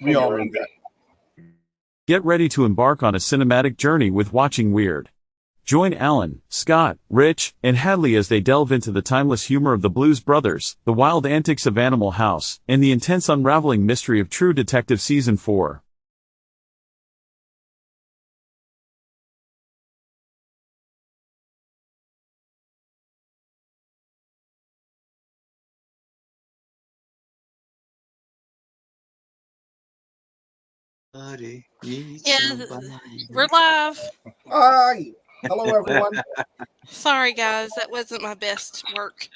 We all read that. Get ready to embark on a cinematic journey with Watching Wyrd. Join Alan, Scott, Rich, and Hadley as they delve into the timeless humor of the Blues Brothers, the wild antics of Animal House, and the intense unraveling mystery of True Detective Season 4. Yeah, we're live. Hi. Hello, everyone. Sorry, guys, that wasn't my best work.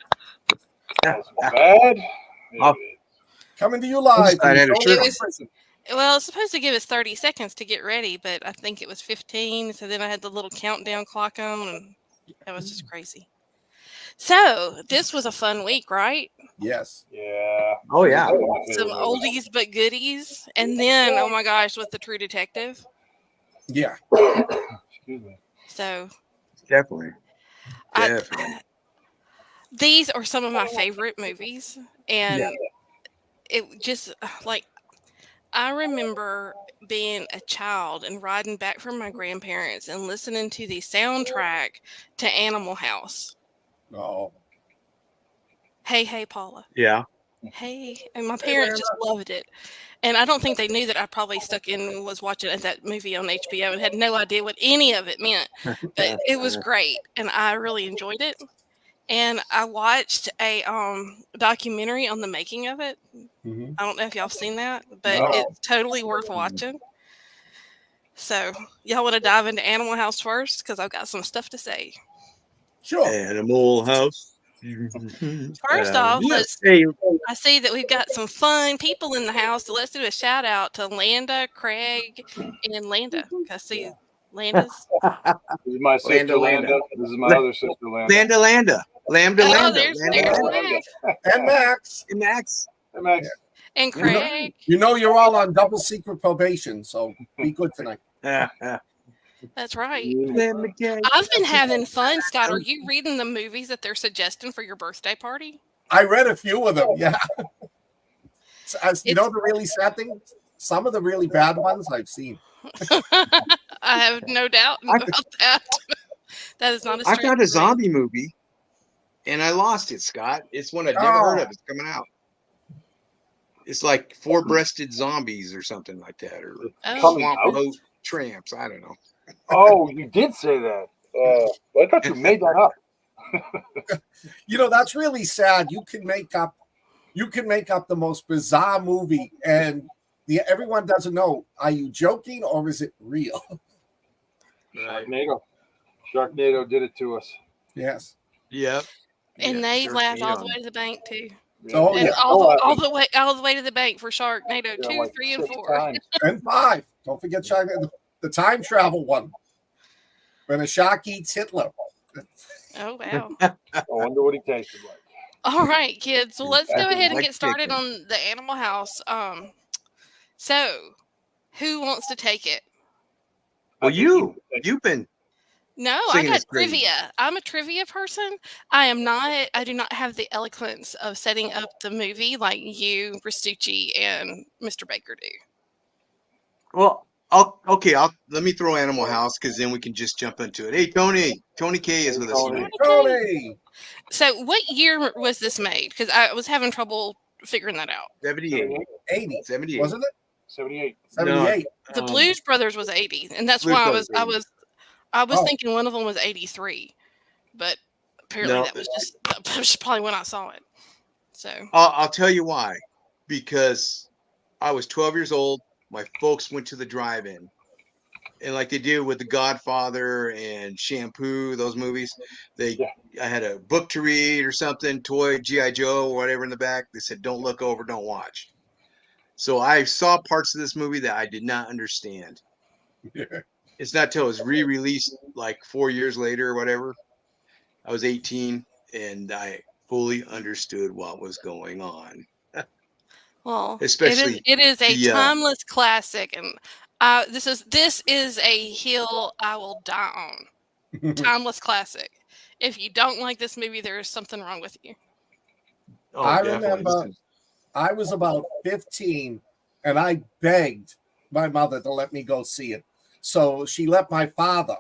That's bad. Coming to you live. I had a from shirt Joel on. Prison. Well, it's supposed to give us 30 seconds to get ready, but I think it was 15, so then I had the little countdown clock on, and that was just crazy. So, this was a fun week, right? Yes. Yeah. Oh, yeah. Some oldies but goodies, and then, oh my gosh, with the True Detective. Yeah. Excuse me. So, Definitely. these are some of my favorite movies, and it just, like, I remember being a child and riding back from my grandparents and listening to the soundtrack to Animal House. Oh. Hey, hey, Paula. Yeah. Hey. And my parents just loved it. And I don't think they knew that I probably stuck in and was watching that movie on HBO and had no idea what any of it meant. But it was great, and I really enjoyed it. And I watched a documentary on the making of it. Mm-hmm. I don't know if y'all have seen that, but No. it's totally worth watching. So, y'all want to dive into Animal House first? Because I've got some stuff to say. Sure. Animal House. First off, yes. I see that we've got some fun people in the house, so let's do a shout out to Landa, Craig, and Landa. I see Landa's. This is my sister Landa. This is my other sister Landa. Lambda. Oh, there's Max. And Max. And Max. Hey, Max. And Craig. You know you're all on double secret probation, so be good tonight. That's right. I've been having fun, Scott. Are you reading the movies that they're suggesting for your birthday party? I read a few of them, yeah. You know the really sad thing? Some of the really bad ones I've seen. I have no doubt about that. That is not a I stretch. found a zombie movie, and I lost it, Scott. It's one I've never heard of. It's coming out. It's like four-breasted zombies or something like that, or swamp boat tramps. I don't know. Oh, you did say that. Well, I thought you made that up. You know, that's really sad. You can make up the most bizarre movie, and everyone doesn't know. Are you joking or is it real? Sharknado did it to us. Yes. Yep. And they laughed all the way to the bank too. Oh, And yeah. all the way to the bank for Sharknado 2, like 3, and 6 4. times. And 5. Don't forget the time travel one. When a shark eats Hitler. Oh wow. I wonder what he tasted like. All right, kids. So let's go ahead and get started on the Animal House. So who wants to take it? Well, you've been. No, I got trivia. I'm a trivia person. I do not have the eloquence of setting up the movie like you, Restucci, and Mr. Baker do. Well, let me throw Animal House because then we can just jump into it. Hey, Tony K is with us tonight. Tony. So, what year was this made? Because I was having trouble figuring that out. 78. 80. 78. Wasn't it? 78. 78. The Blues Brothers was 80, and that's why I was thinking one of them was 83, but apparently that was probably when I saw it. So I'll tell you why. Because I was 12 years old. My folks went to the drive-in, and like they did with The Godfather and Shampoo, those movies, I had a book to read or something, toy G.I. Joe or whatever in the back. They said, "Don't look over, don't watch." So I saw parts of this movie that I did not understand. It's not till it was re-released like 4 years later or whatever. I was 18 and I fully understood what was going on. Well, especially it is a timeless classic, and this is a hill I will die on. Timeless classic. If you don't like this movie, there is something wrong with you. I remember I was about 15 and I begged my mother to let me go see it. So she let my father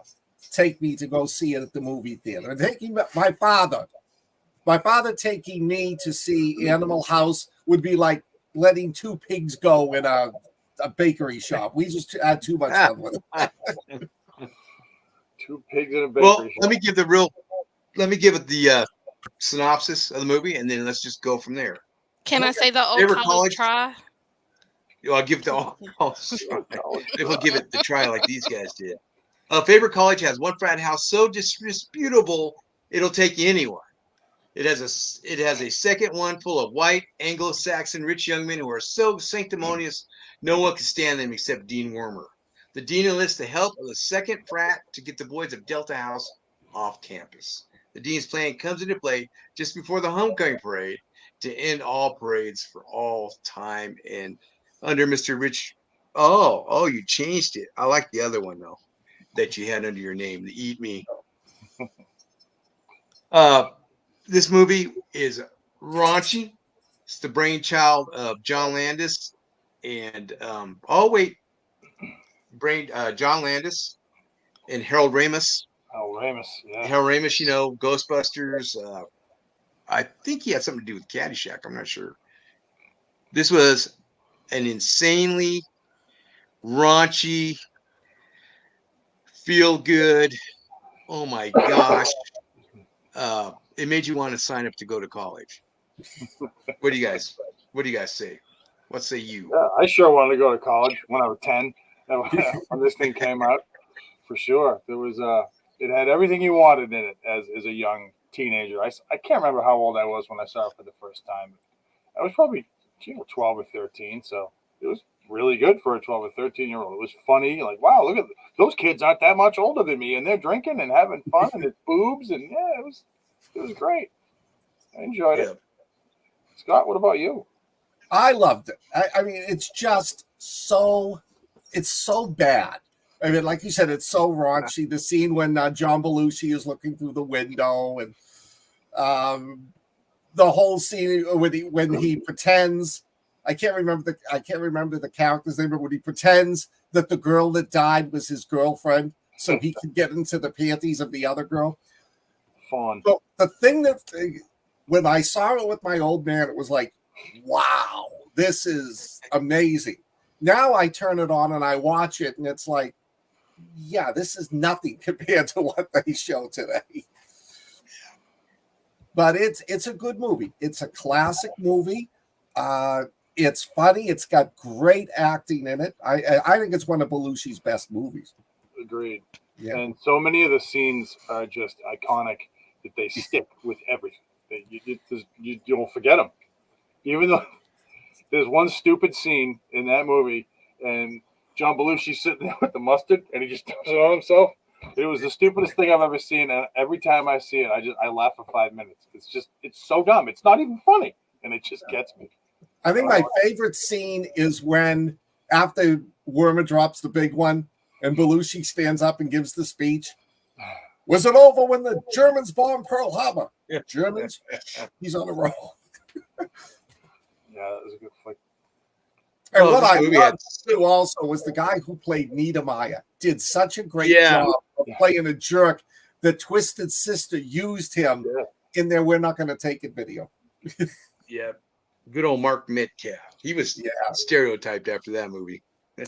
take me to go see it at the movie theater. And taking my father taking me to see Animal House would be like letting two pigs go in a bakery shop. We just had too much fun with it. Two pigs in a bakery Well, shop. let me give it the synopsis of the movie, and then let's just go from there. Can I say the old Favorite college college? try? I'll give it to all. If we'll give it the try like these guys did. Favorite college has one frat house so disputable it'll take anyone. It has a second one full of white Anglo-Saxon rich young men who are so sanctimonious no one can stand them except Dean Wormer. The dean enlists the help of the second frat to get the boys of Delta House off campus. The dean's plan comes into play just before the homecoming parade to end all parades for all time. And under Mr. Rich, oh, you changed it. I like the other one though that you had under your name, the Eat Me. This movie is raunchy. It's the brainchild of John Landis and John Landis and Harold Ramis. Oh, Ramus, yeah. Harold Ramis, Ghostbusters. I think he had something to do with Caddyshack. I'm not sure. This was an insanely raunchy, feel good. Oh my gosh. It made you want to sign up to go to college. What do you guys say? What say you? Yeah, I sure wanted to go to college when I was 10. When this thing came out, for sure. There was it had everything you wanted in it as a young teenager. I can't remember how old I was when I saw it for the first time. I was probably 12 or 13, so it was really good for a 12 or 13-year-old. It was funny, like, wow, look at those kids aren't that much older than me, and they're drinking and having fun, and it's boobs, and yeah, it was great. I enjoyed it. Scott, what about you? I loved it. I mean, it's just it's so bad. I mean, like you said, it's so raunchy. The scene when John Belushi is looking through the window, and the whole scene when he pretends. I can't remember the character's name, but when he pretends that the girl that died was his girlfriend, so he could get into the panties of the other girl. Fun. So the thing that when I saw it with my old man, it was like, wow, this is amazing. Now I turn it on and I watch it, and it's like, yeah, this is nothing compared to what they show today. But it's a good movie. It's a classic movie. It's funny. It's got great acting in it. I think it's one of Belushi's best movies. Agreed. Yeah. And so many of the scenes are just iconic that they stick with everything. You don't forget them. Even though there's one stupid scene in that movie, and John Belushi's sitting there with the mustard, and he just dumps it on himself. It was the stupidest thing I've ever seen, and every time I see it, I laugh for 5 minutes. It's so dumb. It's not even funny, and it just gets me. I think my favorite scene is when, after Wormer drops the big one and Belushi stands up and gives the speech. Was it over when the Germans bombed Pearl Harbor? Germans? He's on a roll. Yeah, that was a good flick. And what I loved too also was the guy who played Niedermeyer did such a great job of playing a jerk. The Twisted Sister used him in their "We're Not Going to Take It" video. Yeah. Good old Mark Metcalf. He was stereotyped after that movie.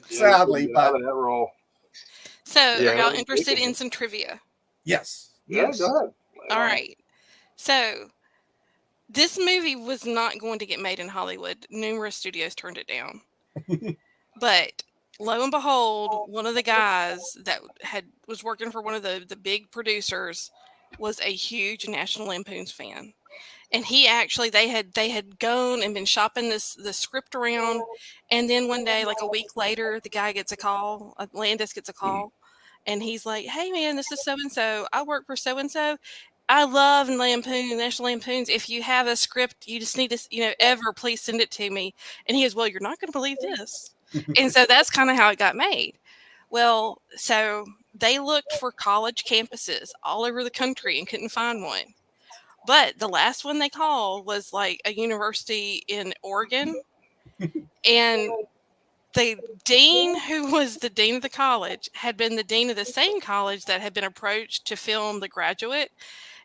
Sadly, but that role. So, are y'all interested in some trivia? Yes. Yes. Go ahead. All right. So, this movie was not going to get made in Hollywood. Numerous studios turned it down. But lo and behold, one of the guys that was working for one of the big producers was a huge National Lampoon's fan. And he actually they had gone and been shopping the script around, and then one day, like a week later, the guy gets a call. Landis gets a call, and he's like, "Hey man, this is so and so. I work for so and so. I love National Lampoons. If you have a script, you just need to please send it to me." And he goes, "Well, you're not going to believe this." And so that's kind of how it got made. Well, so they looked for college campuses all over the country and couldn't find one. But the last one they called was like a university in Oregon. And the dean, who was the dean of the college, had been the dean of the same college that had been approached to film The Graduate,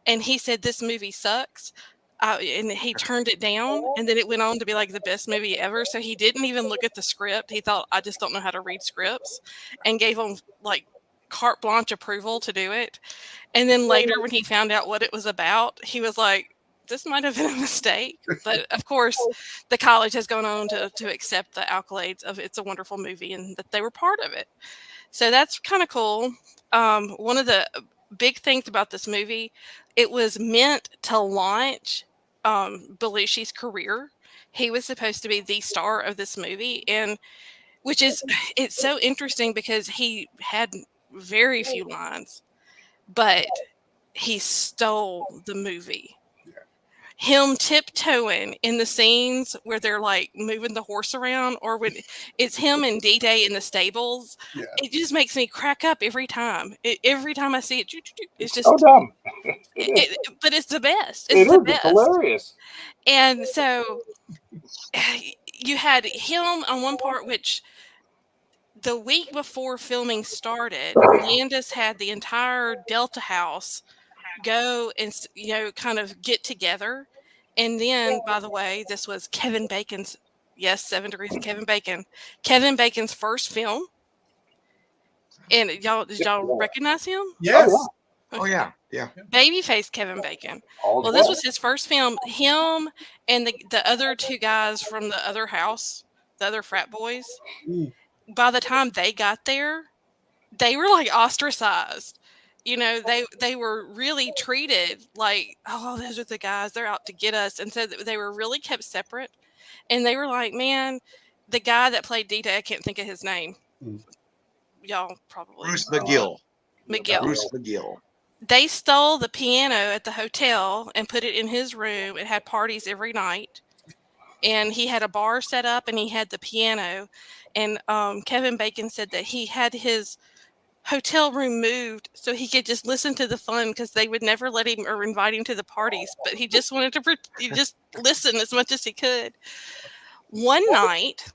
and he said this movie sucks. And he turned it down, and then it went on to be like the best movie ever. So he didn't even look at the script. He thought, I just don't know how to read scripts, and gave him like carte blanche approval to do it. And then later, when he found out what it was about, he was like, this might have been a mistake. But of course, the college has gone on to accept the accolades of It's a Wonderful Movie and that they were part of it. So that's kind of cool. One of the big things about this movie, it was meant to launch Belushi's career. He was supposed to be the star of this movie, and which is it's so interesting because he had very few lines, but he stole the movie. Him tiptoeing in the scenes where they're like moving the horse around, or when it's him and D-Day in the stables, Yeah. it just makes me crack up every time. Every time I see it, it's just so dumb. but it's the best. It It's the is. It's best. hilarious. And so you had him on one part, which the week before filming started, Landis had the entire Delta House go and kind of get together. And then, by the way, this was Kevin Bacon's 7 Degrees of Kevin Bacon's first film. And did y'all recognize him? Yes. Oh yeah, Babyface Kevin Bacon. All Well, the this way. was his first film. Him and the other two guys from the other house, the other frat boys. Mm. By the time they got there, they were like ostracized. They were really treated like, oh, those are the guys, they're out to get us. And so they were really kept separate. And they were like, man, the guy that played D-Day, I can't think of his name. Mm. Y'all probably. Bruce McGill. Miguel. Bruce McGill. They stole the piano at the hotel and put it in his room and had parties every night. And he had a bar set up and he had the piano. And Kevin Bacon said that he had his hotel room moved so he could just listen to the fun because they would never let him or invite him to the parties. But he just wanted to just listen as much as he could. One night,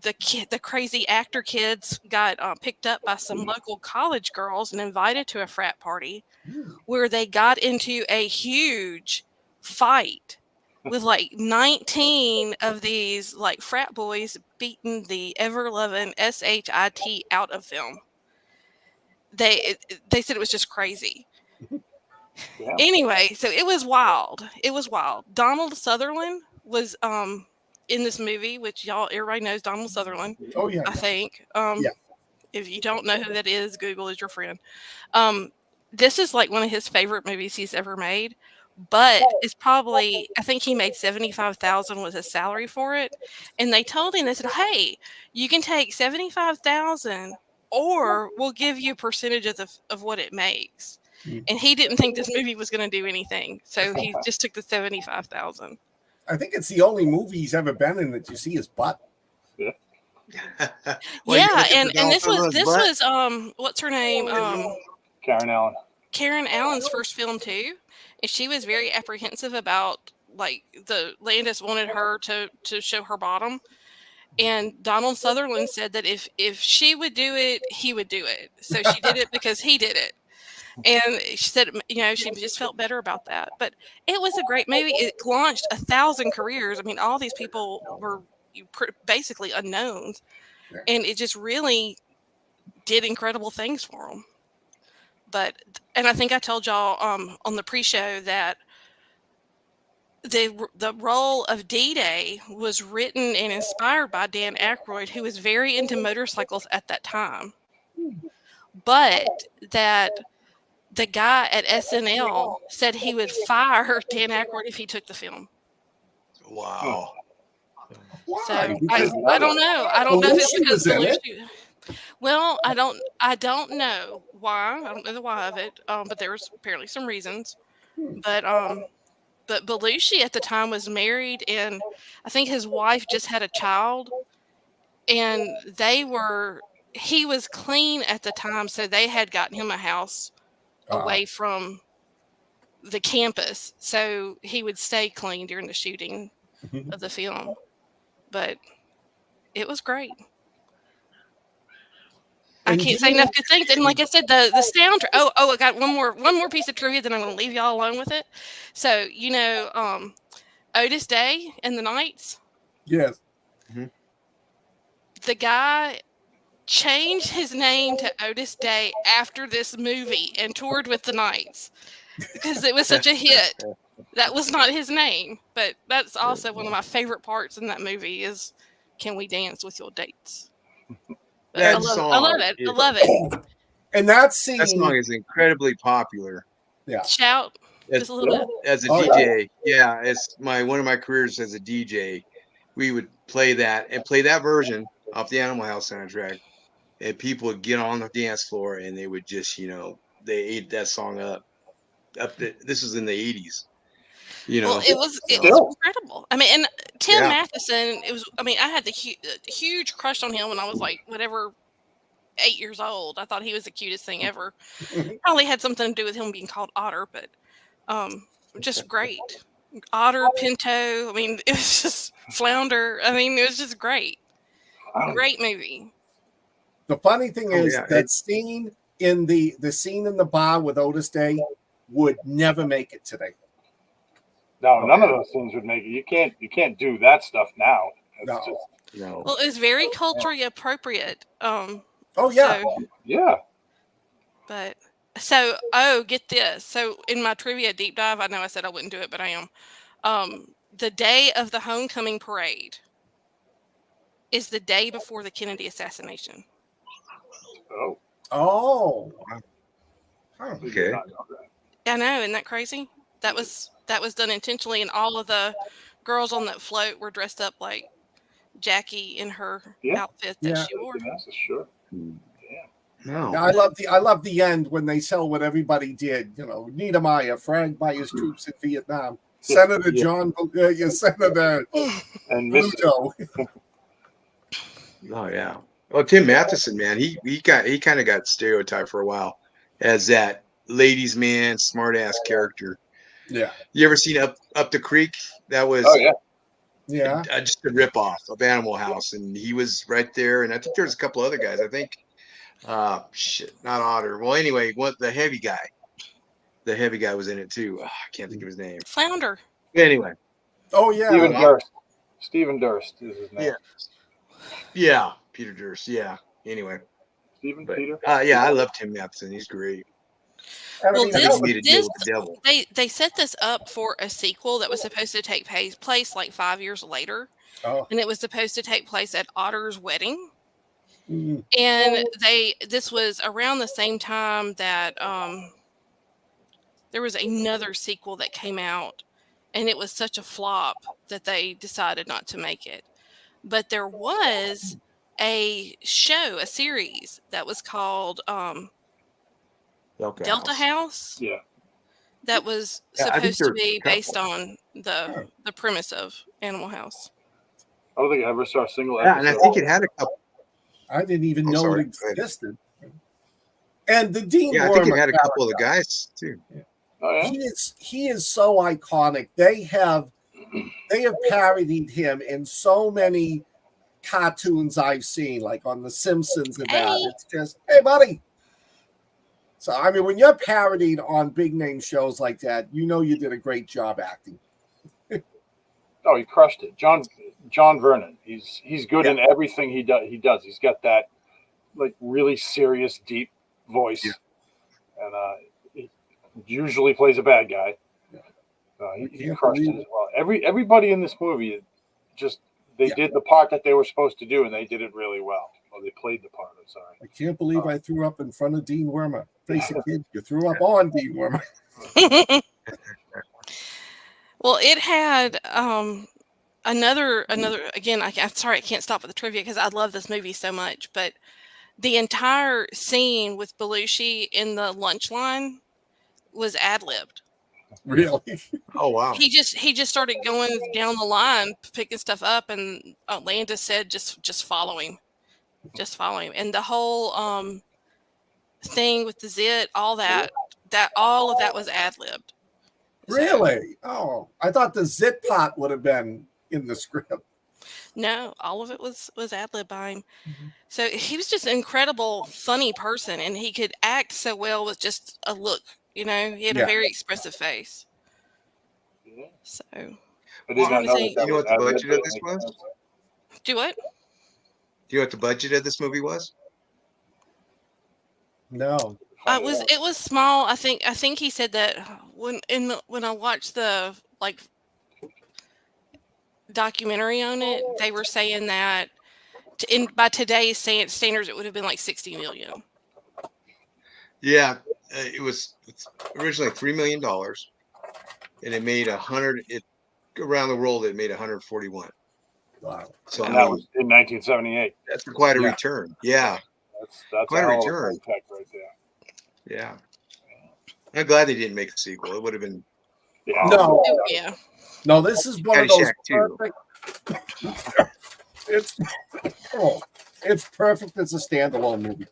the crazy actor kids got picked up by some local college girls and invited to a frat party where they got into a huge fight with like 19 of these like frat boys beating the ever-loving SHIT out of them. They said it was just crazy. Yeah. Anyway, so it was wild. Donald Sutherland was in this movie, which everybody knows Donald Sutherland. Oh yeah. I think. Yeah. If you don't know who that is, Google is your friend. This is like one of his favorite movies he's ever made, but it's probably, I think he made $75,000 was his salary for it. And they told him, they said, hey, you can take $75,000 or we'll give you a percentage of what it makes. And he didn't think this movie was going to do anything. So he just took the $75,000. I think it's the only movie he's ever been in that you see his butt. Yeah. Well, you Yeah, look at and the Donald this was Sutherland's butt. what's her name? Karen Allen. Karen Allen's first film too, and she was very apprehensive about like the Landis wanted her to show her bottom, and Donald Sutherland said that if she would do it, he would do it. So she did it because he did it, and she said she just felt better about that. But it was a great movie. It launched 1,000 careers. I mean, all these people were basically unknowns, and it just really did incredible things for them. And I think I told y'all on the pre-show that the role of D-Day was written and inspired by Dan Aykroyd, who was very into motorcycles at that time. But that the guy at SNL said he would fire Dan Aykroyd if he took the film. Wow. So Why? I don't know. I don't know if it's Belushi because was in it. Belushi. Well, I don't know why. I don't know the why of it. But there was apparently some reasons. But Belushi at the time was married, and I think his wife just had a child, and he was clean at the time, so they had gotten him a house away from the campus, so he would stay clean during the shooting of the film. But it was great. I can't say enough good things. And like I said, the soundtrack. Oh, I got one more piece of trivia, then I'm going to leave y'all alone with it. So Otis Day and the Knights. Yes. The guy changed his name to Otis Day after this movie and toured with the Knights because it was such a hit. That was not his name, but that's also one of my favorite parts in that movie is "Can We Dance with Your Dates?" I love it. And that scene, that song is incredibly popular. Yeah. Shout just a little bit. As a DJ, yeah, it's one of my careers as a DJ. We would play that version off the Animal House soundtrack, and people would get on the dance floor and they would just, they ate that song up. This was in the 80s. Well, it was incredible. I mean, and Tim Matheson, I had the huge crush on him when I was like, whatever, 8 years old. I thought he was the cutest thing ever. Probably had something to do with him being called Otter, but just great. Otter, Pinto. I mean, it was just Flounder. I mean, it was just great. Great movie. The funny thing is that scene in the scene in the bar with Otis Day would never make it today. No, none of those things would make it. You can't do that stuff now. No. Well, it was very culturally appropriate. Yeah. But get this. So in my trivia deep dive, I know I said I wouldn't do it, but I am. The day of the homecoming parade is the day before the Kennedy assassination. Oh. Okay. I know, isn't that crazy? That was done intentionally, and all of the girls on that float were dressed up like Jackie in her outfit that she wore. That's sure. No. I love the end when they tell what everybody did. Niedermeyer, fragged by his troops in Vietnam. Senator John, Senator and Bluto. Oh yeah. Well, Tim Matheson, man, he kind of got stereotyped for a while as that ladies' man, smart ass character. Yeah. You ever seen Up the Creek? That was just a ripoff of Animal House, and he was right there. And I think there's a couple other guys. I think, not Otter. Well, anyway, the heavy guy. The heavy guy was in it too. I can't think of his name. Flounder. Anyway. Oh yeah. Stephen Durst is his name. Yeah. Peter Durst. Yeah. Anyway. Peter. Yeah, I love Tim Matheson. He's great. Well, they set this up for a sequel that was supposed to take place like 5 years later, and it was supposed to take place at Otter's wedding. And this was around the same time that there was another sequel that came out, and it was such a flop that they decided not to make it. But there was a series that was called Delta House. Yeah. That was supposed to be based on the premise of Animal House. I don't think I ever saw a single episode. Yeah, and I think it had a couple. I didn't even know it existed. And the Dean I think it had a couple of the guys too. Yeah. Oh, yeah? He is so iconic. They have parodied him in so many cartoons I've seen, like on The Simpsons and that. It's just, hey, buddy. So, I mean, when you're parodied on big name shows like that, you did a great job acting. Oh, he crushed it. John Vernon. He's good in everything he does. He's got that like really serious, deep voice, and he usually plays a bad guy. He crushed it as well. Everybody in this movie they did the part that they were supposed to do, and they did it really well. Or they played the part. I'm sorry. I can't believe I threw up in front of Dean Wormer. Face it, kid, you threw up on Dean Wormer. Well, it had another. Again, I'm sorry I can't stop with the trivia because I love this movie so much. But the entire scene with Belushi in the lunch line was ad-libbed. Really? Oh wow! He just started going down the line, picking stuff up, and Landis said, "Just follow him, And the whole thing with the zit, all that all of that was ad-libbed. Really? Oh, I thought the zit pot would have been in the script. No, all of it was ad-libbed by him. So he was just an incredible, funny person, and he could act so well with just a look. You know, he had a Yeah. very expressive face. Yeah. So, I did not know that. You know what the budget of this was? do what? Do you know what the budget of this movie was? No. It was small. I think he said that when I watched the documentary on it, they were saying that by today's standards, it would have been like 60 million. Yeah, it's originally $3 million, and it made around the world. It made 141. Wow. So And that was in 1978. that's quite a return. Yeah, That's quite a hell of return. tech right there. Yeah, I'm glad they didn't make a sequel. It would have been Yeah. No. Oh, yeah. No, this is one of those Caddyshack 2. it's perfect as a standalone movie.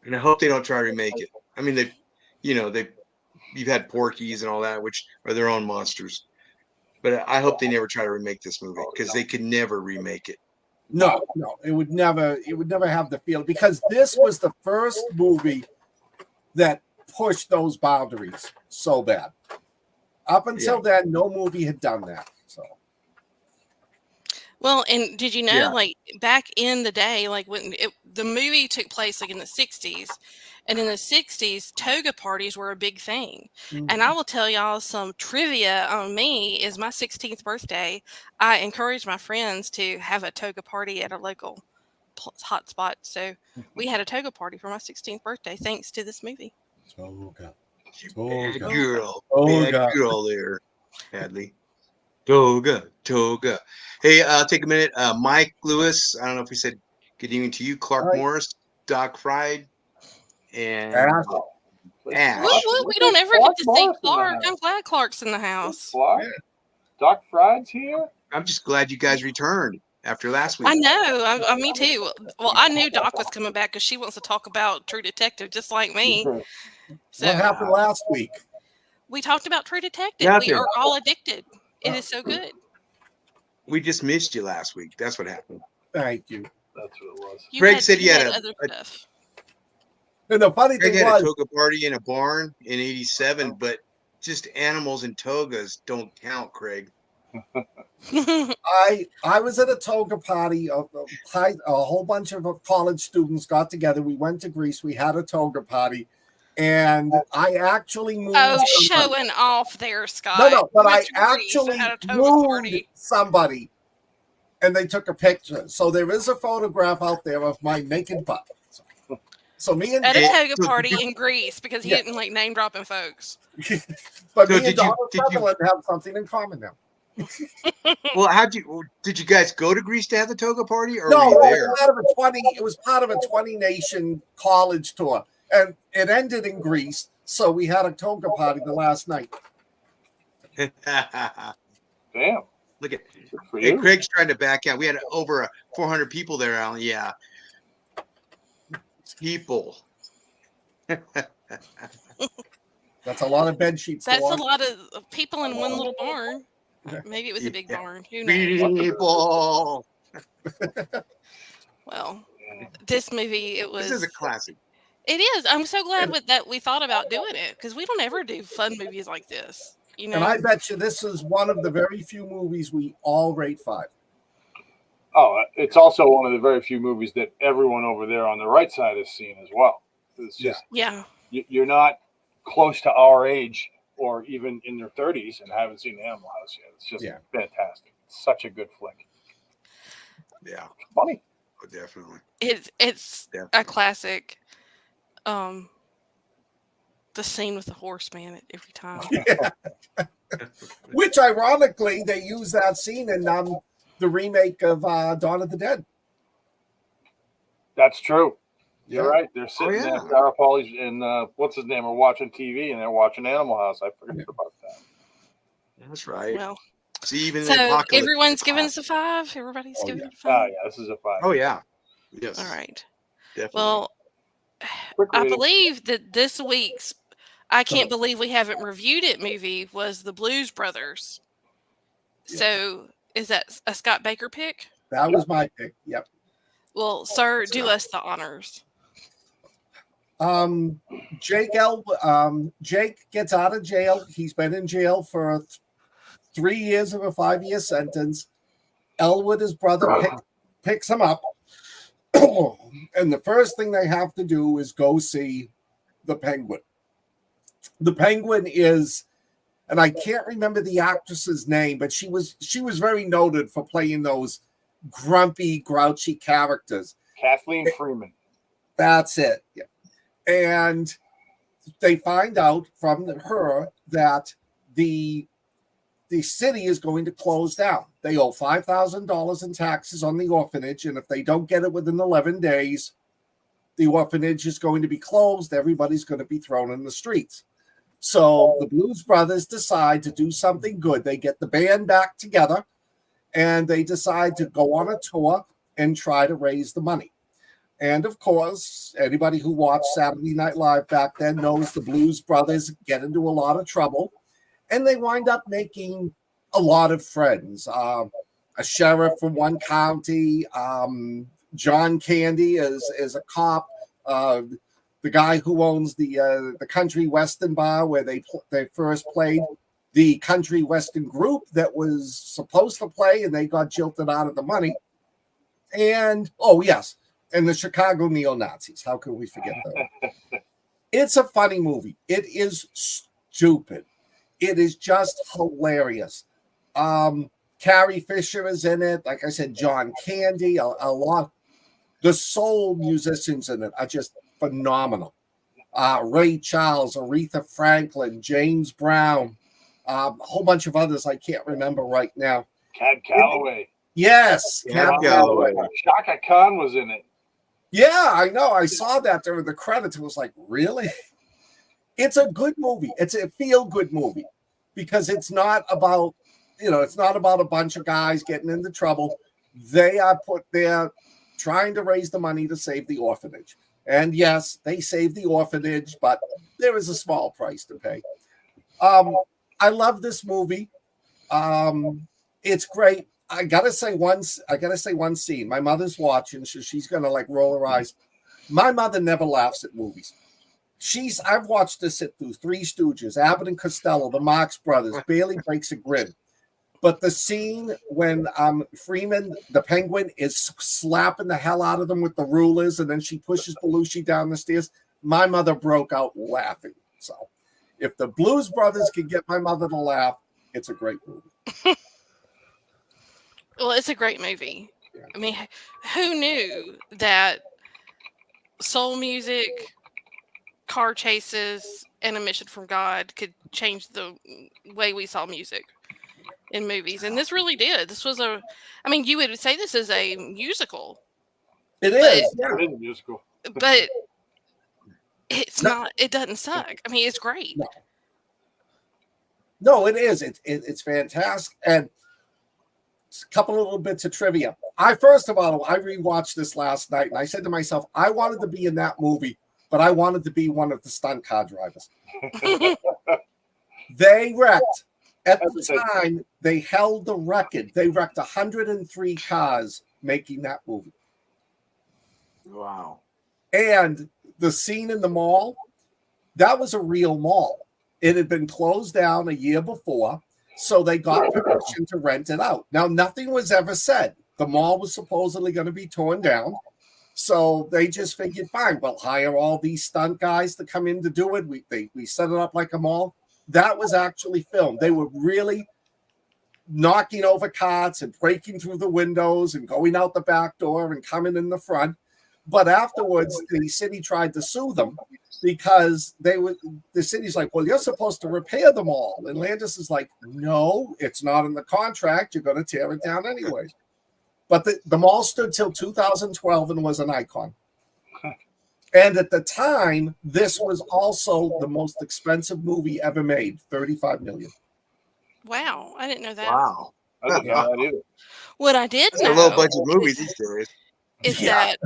And I hope they don't try to remake it. I mean, you've had Porky's and all that, which are their own monsters. But I hope they never try to remake this movie because they could never remake it. No, it would never have the feel, because this was the first movie that pushed those boundaries so bad. Up until then, no movie had done that. So. Well, and did you know, Yeah. like back in the day, like when the movie took place like in the 60s, and in the 60s, toga parties were a big thing. And I will tell y'all some trivia on me is my 16th birthday. I encouraged my friends to have a toga party at a local hot spot. So we had a toga party for my 16th birthday, thanks to this movie. Toga. Bad girl. Toga. Bad girl there, Hadley. Toga. Hey, I'll take a minute. Mike Lewis, I don't know if he said good evening to you. Clark Morris, Doc Fried, and Ash. We don't ever get to see Clark. I'm glad Clark's in the house. Clark? Yeah. Doc Fried's here? I'm just glad you guys returned after last week. I know. Me too. Well, I knew Doc was coming back because she wants to talk about True Detective just like me. So, what happened last week? We talked about True Detective. Nothing. We are all addicted. It is so good. We just missed you last week. That's what happened. Thank you. That's what it was. Greg said you had other stuff. And the funny thing had was, a toga party in a barn in '87, but just animals and togas don't count, Craig. I was at a toga party. A whole bunch of college students got together. We went to Greece. We had a toga party, and I actually moved. Oh, showing off there, Scott. No, but I actually moved somebody, and they took a picture. So there is a photograph out there of my naked butt. So me and at a toga party in Greece, because he didn't like name dropping folks. But me and Donald Sutherland have something in common now. Well, did you guys go to Greece to have the toga party, or no? were you there? It was part of a 20-nation college tour, and it ended in Greece. So we had a toga party the last night. Damn! Look at hey, Craig's trying to back out. We had over 400 people there, Alan. Yeah, people. That's a lot of bed sheets. That's a lot of people in one little barn. Maybe it was a big barn. Who knows? People. Well, this movie, This is a classic. It is. I'm so glad that we thought about doing it, because we don't ever do fun movies like this. You know? And I bet you this is one of the very few movies we all rate 5. Oh, it's also one of the very few movies that everyone over there on the right side has seen as well. It's just you're not close to our age or even in their 30s and haven't seen Animal House yet. It's just fantastic. It's such a good flick. Yeah, it's funny. Oh, definitely. It's a classic. The scene with the horseman every time. Yeah. Which, ironically, they use that scene in the remake of Dawn of the Dead. That's true. Yeah. You're right. They're sitting there. Sarah Pauli's and what's his name are watching TV, and they're watching Animal House. I forgot about that. That's right. Well, see, even so everyone's giving us a 5. Everybody's giving it a 5. Oh yeah, this is a 5. Oh yeah. Yes. All right. Definitely. Well, I believe that this week's I can't believe we haven't reviewed it movie was the Blues Brothers. Yeah. So is that a Scott Baker pick? That was my pick. Yep. Well, sir, do us the honors. Jake gets out of jail. He's been in jail for 3 years of a 5-year sentence. Elwood, his brother, picks him up. And the first thing they have to do is go see the Penguin. The Penguin is, and I can't remember the actress's name, but she was very noted for playing those grumpy, grouchy characters. Kathleen Freeman. That's it. Yeah. And they find out from her that the city is going to close down. They owe $5,000 in taxes on the orphanage, and if they don't get it within 11 days, the orphanage is going to be closed. Everybody's going to be thrown in the streets. So the Blues Brothers decide to do something good. They get the band back together, and they decide to go on a tour and try to raise the money. And of course, anybody who watched Saturday Night Live back then knows the Blues Brothers get into a lot of trouble, and they wind up making a lot of friends. A sheriff from one county, John Candy is a cop. The guy who owns the country western bar where they first played, the country western group that was supposed to play, and they got jilted out of the money. And and the Chicago neo-Nazis. How can we forget that? It's a funny movie. It is stupid. It is just hilarious. Carrie Fisher is in it. Like I said, John Candy, a lot. The soul musicians in it are just phenomenal. Ray Charles, Aretha Franklin, James Brown, a whole bunch of others I can't remember right now. Cad Calloway. Yes. Cad Calloway. Shaka Khan was in it. Yeah, I know. I saw that during the credits. It was like, really? It's a good movie. It's a feel-good movie because it's not about, it's not about a bunch of guys getting into trouble. They are put there trying to raise the money to save the orphanage. And yes, they save the orphanage, but there is a small price to pay. I love this movie. It's great. I gotta say one scene. My mother's watching, so she's gonna like roll her eyes. My mother never laughs at movies. I've watched this sit through Three Stooges, Abbott and Costello, the Marx Brothers, barely breaks a grin. But the scene when Freeman, the Penguin, is slapping the hell out of them with the rulers, and then she pushes Belushi down the stairs, my mother broke out laughing. So if the Blues Brothers can get my mother to laugh, it's a great movie. Well, it's a great movie. I mean, who knew that soul music, car chases, and a mission from God could change the way we saw music in movies? And this really did. This was you would say this is a musical. It is. Yeah. It is a musical. But it's not. It doesn't suck. I mean, it's great. No, it is. It's fantastic. And a couple of little bits of trivia. I rewatched this last night, and I said to myself, I wanted to be in that movie, but I wanted to be one of the stunt car drivers. They wrecked. At the time, they held the record. They wrecked 103 cars making that movie. Wow. And the scene in the mall, that was a real mall. It had been closed down a year before, so they got permission to rent it out. Now, nothing was ever said. The mall was supposedly going to be torn down. So they just figured, fine, we'll hire all these stunt guys to come in to do it. We set it up like a mall. That was actually filmed. They were really knocking over carts and breaking through the windows and going out the back door and coming in the front. But afterwards, the city tried to sue them because the city's like, well, you're supposed to repair the mall. And Landis is like, no, it's not in the contract. You're going to tear it down anyway. But the mall stood till 2012 and was an icon. And at the time, this was also the most expensive movie ever made, $35 million. Wow, I didn't know that. Wow. I didn't know that either. What I did That's know a low budget movie these days. is that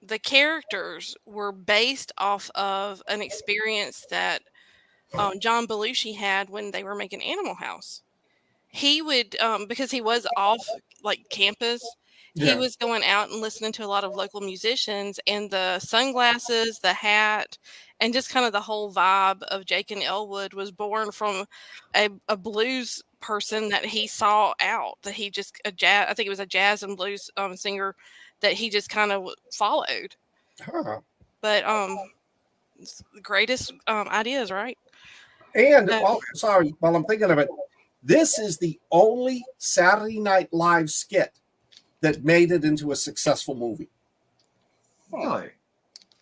the characters were based off of an experience that John Belushi had when they were making Animal House. He would, because he was off like campus, he Yeah. was going out and listening to a lot of local musicians, and the sunglasses, the hat, and just kind of the whole vibe of Jake and Elwood was born from a blues person that he saw out, that he just a jazz, I think it was a jazz and blues singer that he just kind of followed. Huh. But it's the greatest ideas, right? And Uh, oh, sorry, while I'm thinking of it, this is the only Saturday Night Live skit that made it into a successful movie. Really?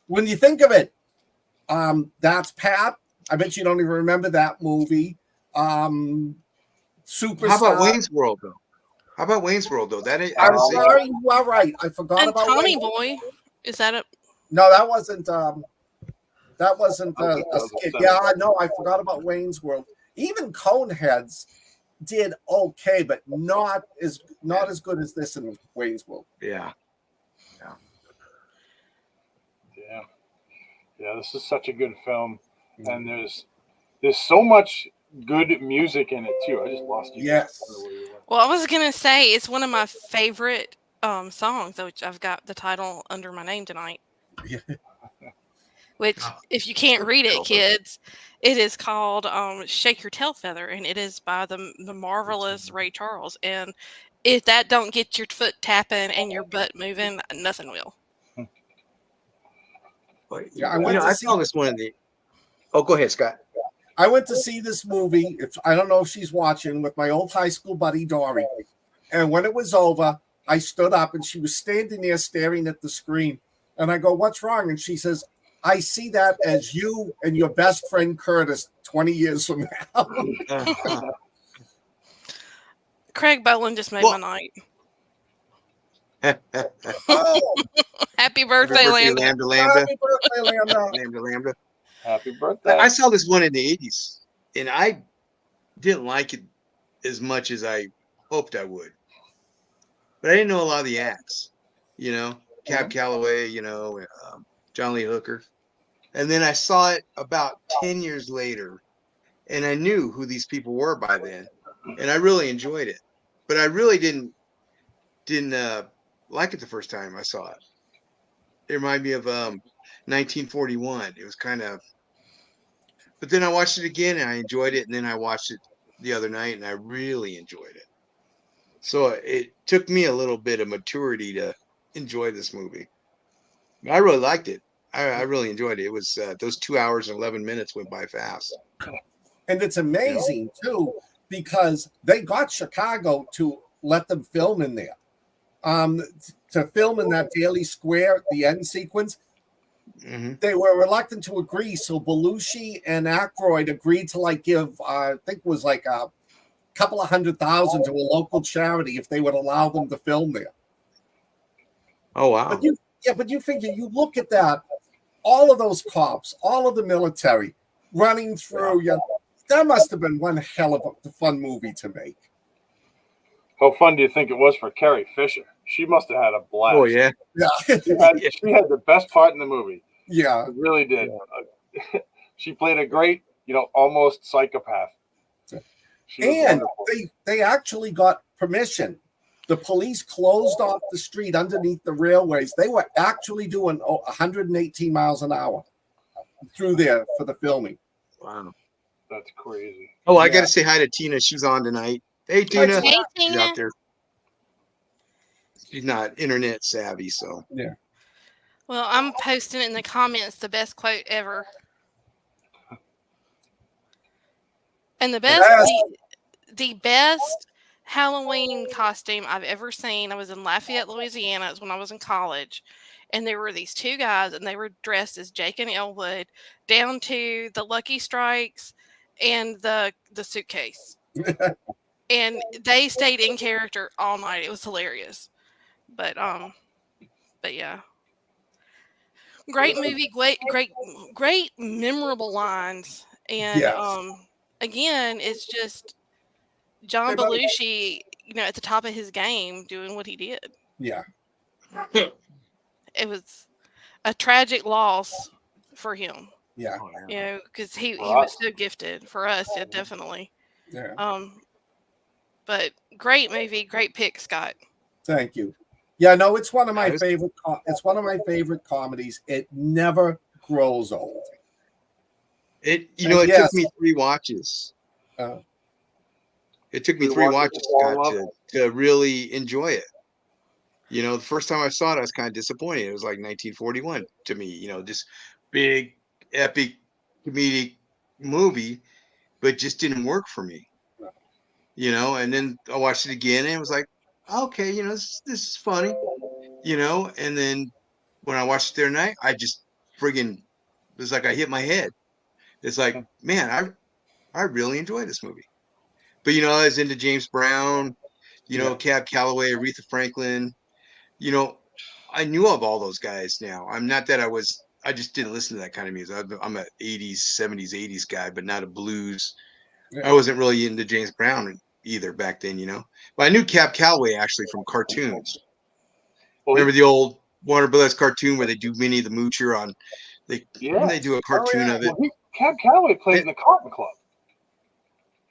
When you think of it, that's Pat. I bet you don't even remember that movie. Superstar. How about Wayne's World though? How about Wayne's World though? That ain't. I I'm haven't seen it. sorry, you are right. I forgot and about Tommy Wayne's- Boy, is that a No, that wasn't. That wasn't That a was skit. a Yeah, I know. I forgot about Wayne's World. Even Coneheads did okay, but not as good as this in Wayne's World. Yeah. Yeah, this is such a good film, and there's so much good music in it too. I just lost you. Yes. Well, I was gonna say it's one of my favorite songs, which I've got the title under my name tonight. Yeah. Which, Oh, if you can't read it, Tail Feather. kids, it is called "Shake Your Tail Feather," and it is by the marvelous Ray Charles. And if that don't get your foot tapping and your butt moving, nothing will. But, Yeah, I I saw this one in the. Oh, go ahead, Scott. I went to see this movie. If I don't know if she's watching, with my old high school buddy Dory. And when it was over, I stood up and she was standing there staring at the screen. And I go, "What's wrong?" And she says, "I see that as you and your best friend Curtis 20 years from now." Craig Bowen just made Well- my night. Happy Oh, Happy birthday, Lambda. Lambda, Lambda, happy birthday, Lambda. Lambda, Lambda. Happy birthday! I saw this one in the 80s, and I didn't like it as much as I hoped I would. But I didn't know a lot of the acts, Cab Calloway, John Lee Hooker. And then I saw it about 10 years later, and I knew who these people were by then, and I really enjoyed it. But I really didn't like it the first time I saw it. It reminded me of 1941. It was kind of, but then I watched it again and I enjoyed it, and then I watched it the other night and I really enjoyed it. So it took me a little bit of maturity to enjoy this movie. I really liked it. I really enjoyed it. It was those 2 hours and 11 minutes went by fast. And it's amazing, too, because they got Chicago to let them film in there. To film in that Daily Square, the end sequence, they were reluctant to agree. So Belushi and Aykroyd agreed to give, I think it was a couple of $100,000 to a local charity if they would allow them to film there. Oh, wow. But you figure, you look at that, all of those cops, all of the military running through, that must have been one hell of a fun movie to make. How fun do you think it was for Carrie Fisher? She must have had a blast. Oh, yeah. Yeah. She had the best part in the movie. Yeah. It really did. She played a great, almost psychopath. She was And wonderful. they actually got permission. The police closed off the street underneath the railways. They were actually doing 118 miles an hour through there for the filming. Wow. That's crazy. Oh, I Yeah. got to say hi to Tina. She's on tonight. Hey, Tina. Hey, She's Tina. out there. She's not internet savvy, so. Yeah. Well, I'm posting in the comments the best quote ever. And the best Halloween costume I've ever seen. I was in Lafayette, Louisiana. It was when I was in college. And there were these two guys, and they were dressed as Jake and Elwood, down to the Lucky Strikes and the suitcase. And they stayed in character all night. It was hilarious. But yeah. Great movie, great memorable lines. And Yes. again, it's just John Belushi, at the top of his game doing what he did. Yeah. It was a tragic loss for him. Yeah. Because he was so gifted. For us, yeah, definitely. Yeah. But great movie, great pick, Scott. Thank you. Yeah, no, it's one of my I was- favorite. It's one of my favorite comedies. It never grows old. It And it yes, took me 3 watches. uh, It took me Three 3 watches watches, to fall in Scott, love? to really enjoy it. The first time I saw it, I was kind of disappointed. It was like 1941 to me, this big, epic, comedic movie, but just didn't work for me. And then I watched it again and it was like, okay, this is funny, and then when I watched it the other night, I just friggin' it was like I hit my head. It's like, man, I really enjoy this movie. But I was into James Brown, yeah, Cab Calloway, Aretha Franklin, you know, I knew of all those guys now. I'm not that I just didn't listen to that kind of music. I'm a 80s, 70s, 80s guy, but not a blues. yeah. I wasn't really into James Brown either back then. But I knew Cab Calloway actually from cartoons. Well, Remember the old Warner Brothers cartoon where they do Minnie the Moocher on yeah. they do a Oh, cartoon yeah. of it. Well, Cab Calloway played in the Cotton Club.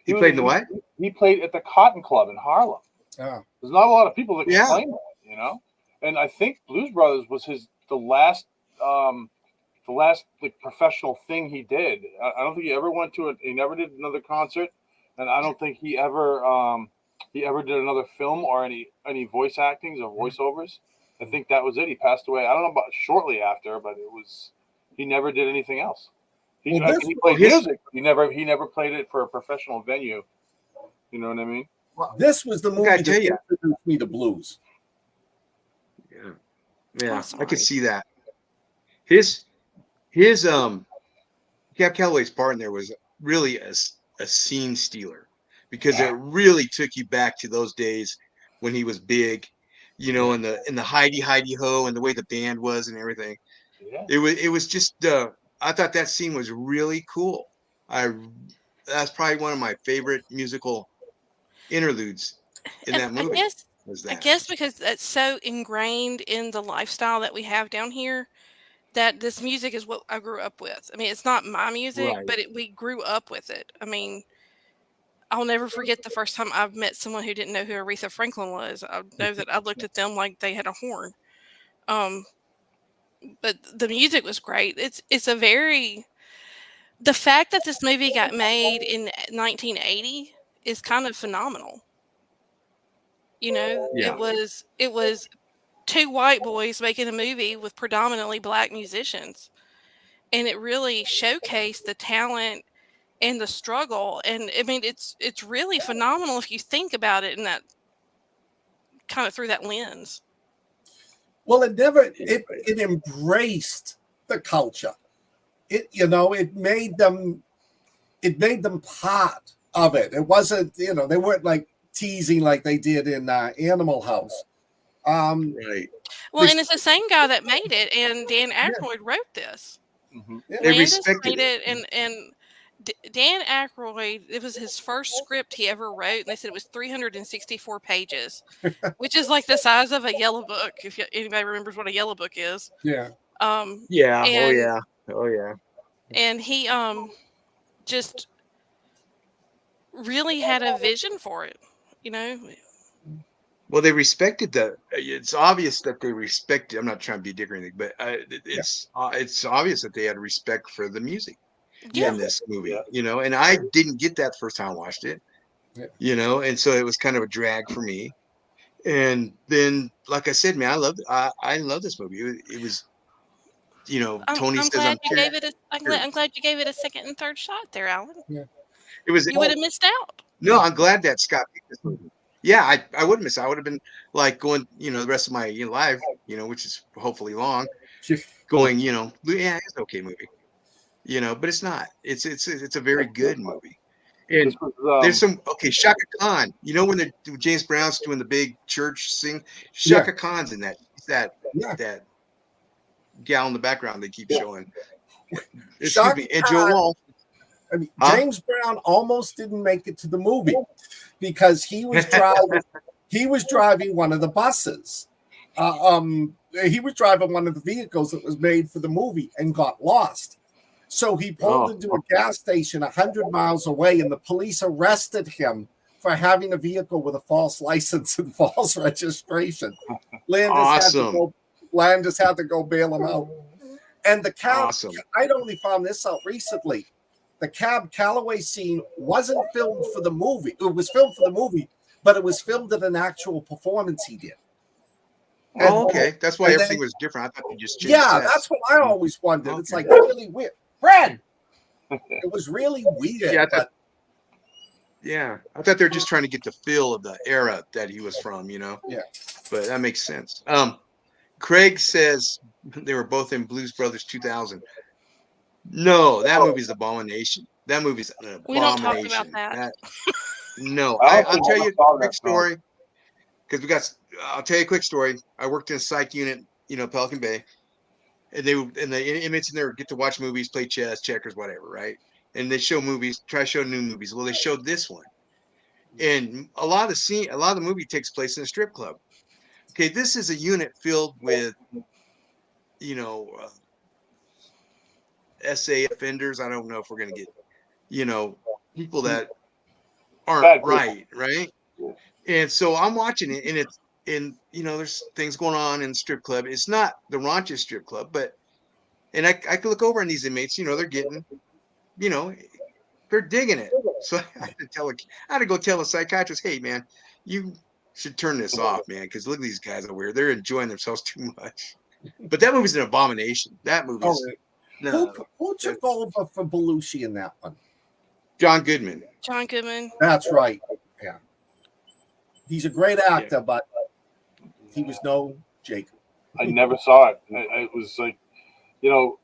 He played in the what? He played at the Cotton Club in Harlem. Oh, There's not a lot of people that can Yeah. claim that. And I think Blues Brothers was the last like professional thing he did. I don't think he ever went to it. He never did another concert, and I don't think he ever did another film or any voice actings or voiceovers. I think that was it. He passed away. I don't know about shortly after, but he never did anything else. He Well, this- he played music. He never played it for a professional venue. You know what I mean? this was the I movie gotta tell that ya. introduced me to blues. Yeah. Yeah, I'm I could sorry. see that. His Cab Calloway's part in there was really a scene stealer because it really took you back to those days when he was big, in the Heidi Ho and the way the band was and everything. Yeah. It was just I thought that scene was really cool. That's probably one of my favorite musical interludes in And that movie was I that. guess because that's so ingrained in the lifestyle that we have down here that this music is what I grew up with. I mean, it's not my music, Right. but we grew up with it. I mean, I'll never forget the first time I've met someone who didn't know who Aretha Franklin was. I know that I looked at them like they had a horn. Um, but the music was great. It's a very the fact that this movie got made in 1980 is kind of phenomenal. Yeah. It was two white boys making a movie with predominantly black musicians, and it really showcased the talent and the struggle. And I mean, it's really phenomenal if you think about it in that kind of through that lens. Well, it embraced the culture. It made them part of it. It wasn't, they weren't like teasing like they did in Animal House. Right. Well, They- and it's the same guy that made it, and Dan Yeah. Aykroyd wrote this. Mm-hmm. Yeah. They Landis respected made it. it, and Dan Aykroyd. It was his first script he ever wrote, and they said it was 364 pages, which is like the size of a yellow book. If anybody remembers what a yellow book is, Yeah. Yeah. Oh and yeah. Oh yeah. he just really had a vision for it. You know, Well, they respected it's obvious that they respected. I'm not trying to be a dick or anything, but it's obvious that they had respect for the music yeah. in this movie. Yeah. And I didn't get that the first time I watched it. Yeah. And so it was kind of a drag for me. And then, like I said, man, I love this movie. It was, Tony I'm says glad I'm you gave it a. curious. I'm glad you gave it a second and third shot there, Alan. It was You would have missed out. no. I'm glad that Scott picked this movie. Yeah, I wouldn't miss. I would have been like going, the rest of my life, which is hopefully long, going, yeah, it's an okay movie, but it's not. It's a very good movie. And This was there's some Shaka Khan. When James Brown's doing the big church sing, Yeah. Shaka Khan's in that. He's that gal in the background they keep showing. Excuse Shaka me, and Joe Khan- Walsh. I mean, Huh? James Brown almost didn't make it to the movie because he was driving. He was driving one of the buses. He was driving one of the vehicles that was made for the movie and got lost. So he pulled into a gas station 100 miles away, and the police arrested him for having a vehicle with a false license and false registration. Awesome. Landis had to go bail him out. And the cab, Awesome. I'd only found this out recently. The Cab Calloway scene wasn't filmed for the movie. It was filmed for the movie, but it was filmed at an actual performance he did. Oh, okay. That's why and everything then- was different. I thought they just changed Yeah, sets. that's what I always wondered. Okay. It's like really weird. Fred! It was really weird. Yeah, but I thought they were just trying to get the feel of the era that he was from, you know? Yeah. But that makes sense. Craig says they were both in Blues Brothers 2000. No, that movie's Abomination. That movie's an abomination. We don't talk about that. No, I I'll tell you saw a quick that film. story. Because I'll tell you a quick story. I worked in a psych unit, you know, Pelican Bay. And the inmates in there get to watch movies, play chess, checkers, whatever, right? And they show movies, try to show new movies. Well, they showed this one. And a lot of the movie takes place in a strip club. Okay, this is a unit filled with, you know, SA offenders. I don't know if we're going to get, you know, people that aren't right. And so I'm watching it, and you know, there's things going on in the strip club. It's not the raunchiest strip club, and I could look over on these inmates, you know, they're getting, you know, they're digging it. So I had to go tell a psychiatrist, hey man, you should turn this off, man, because look at these guys over here. They're enjoying themselves too much. But that movie's an abomination. That movie's who took over for Belushi in that one? John Goodman. John Goodman. That's right. Yeah. He's a great actor, but he was no Jacob. I never saw it. It was like, you know,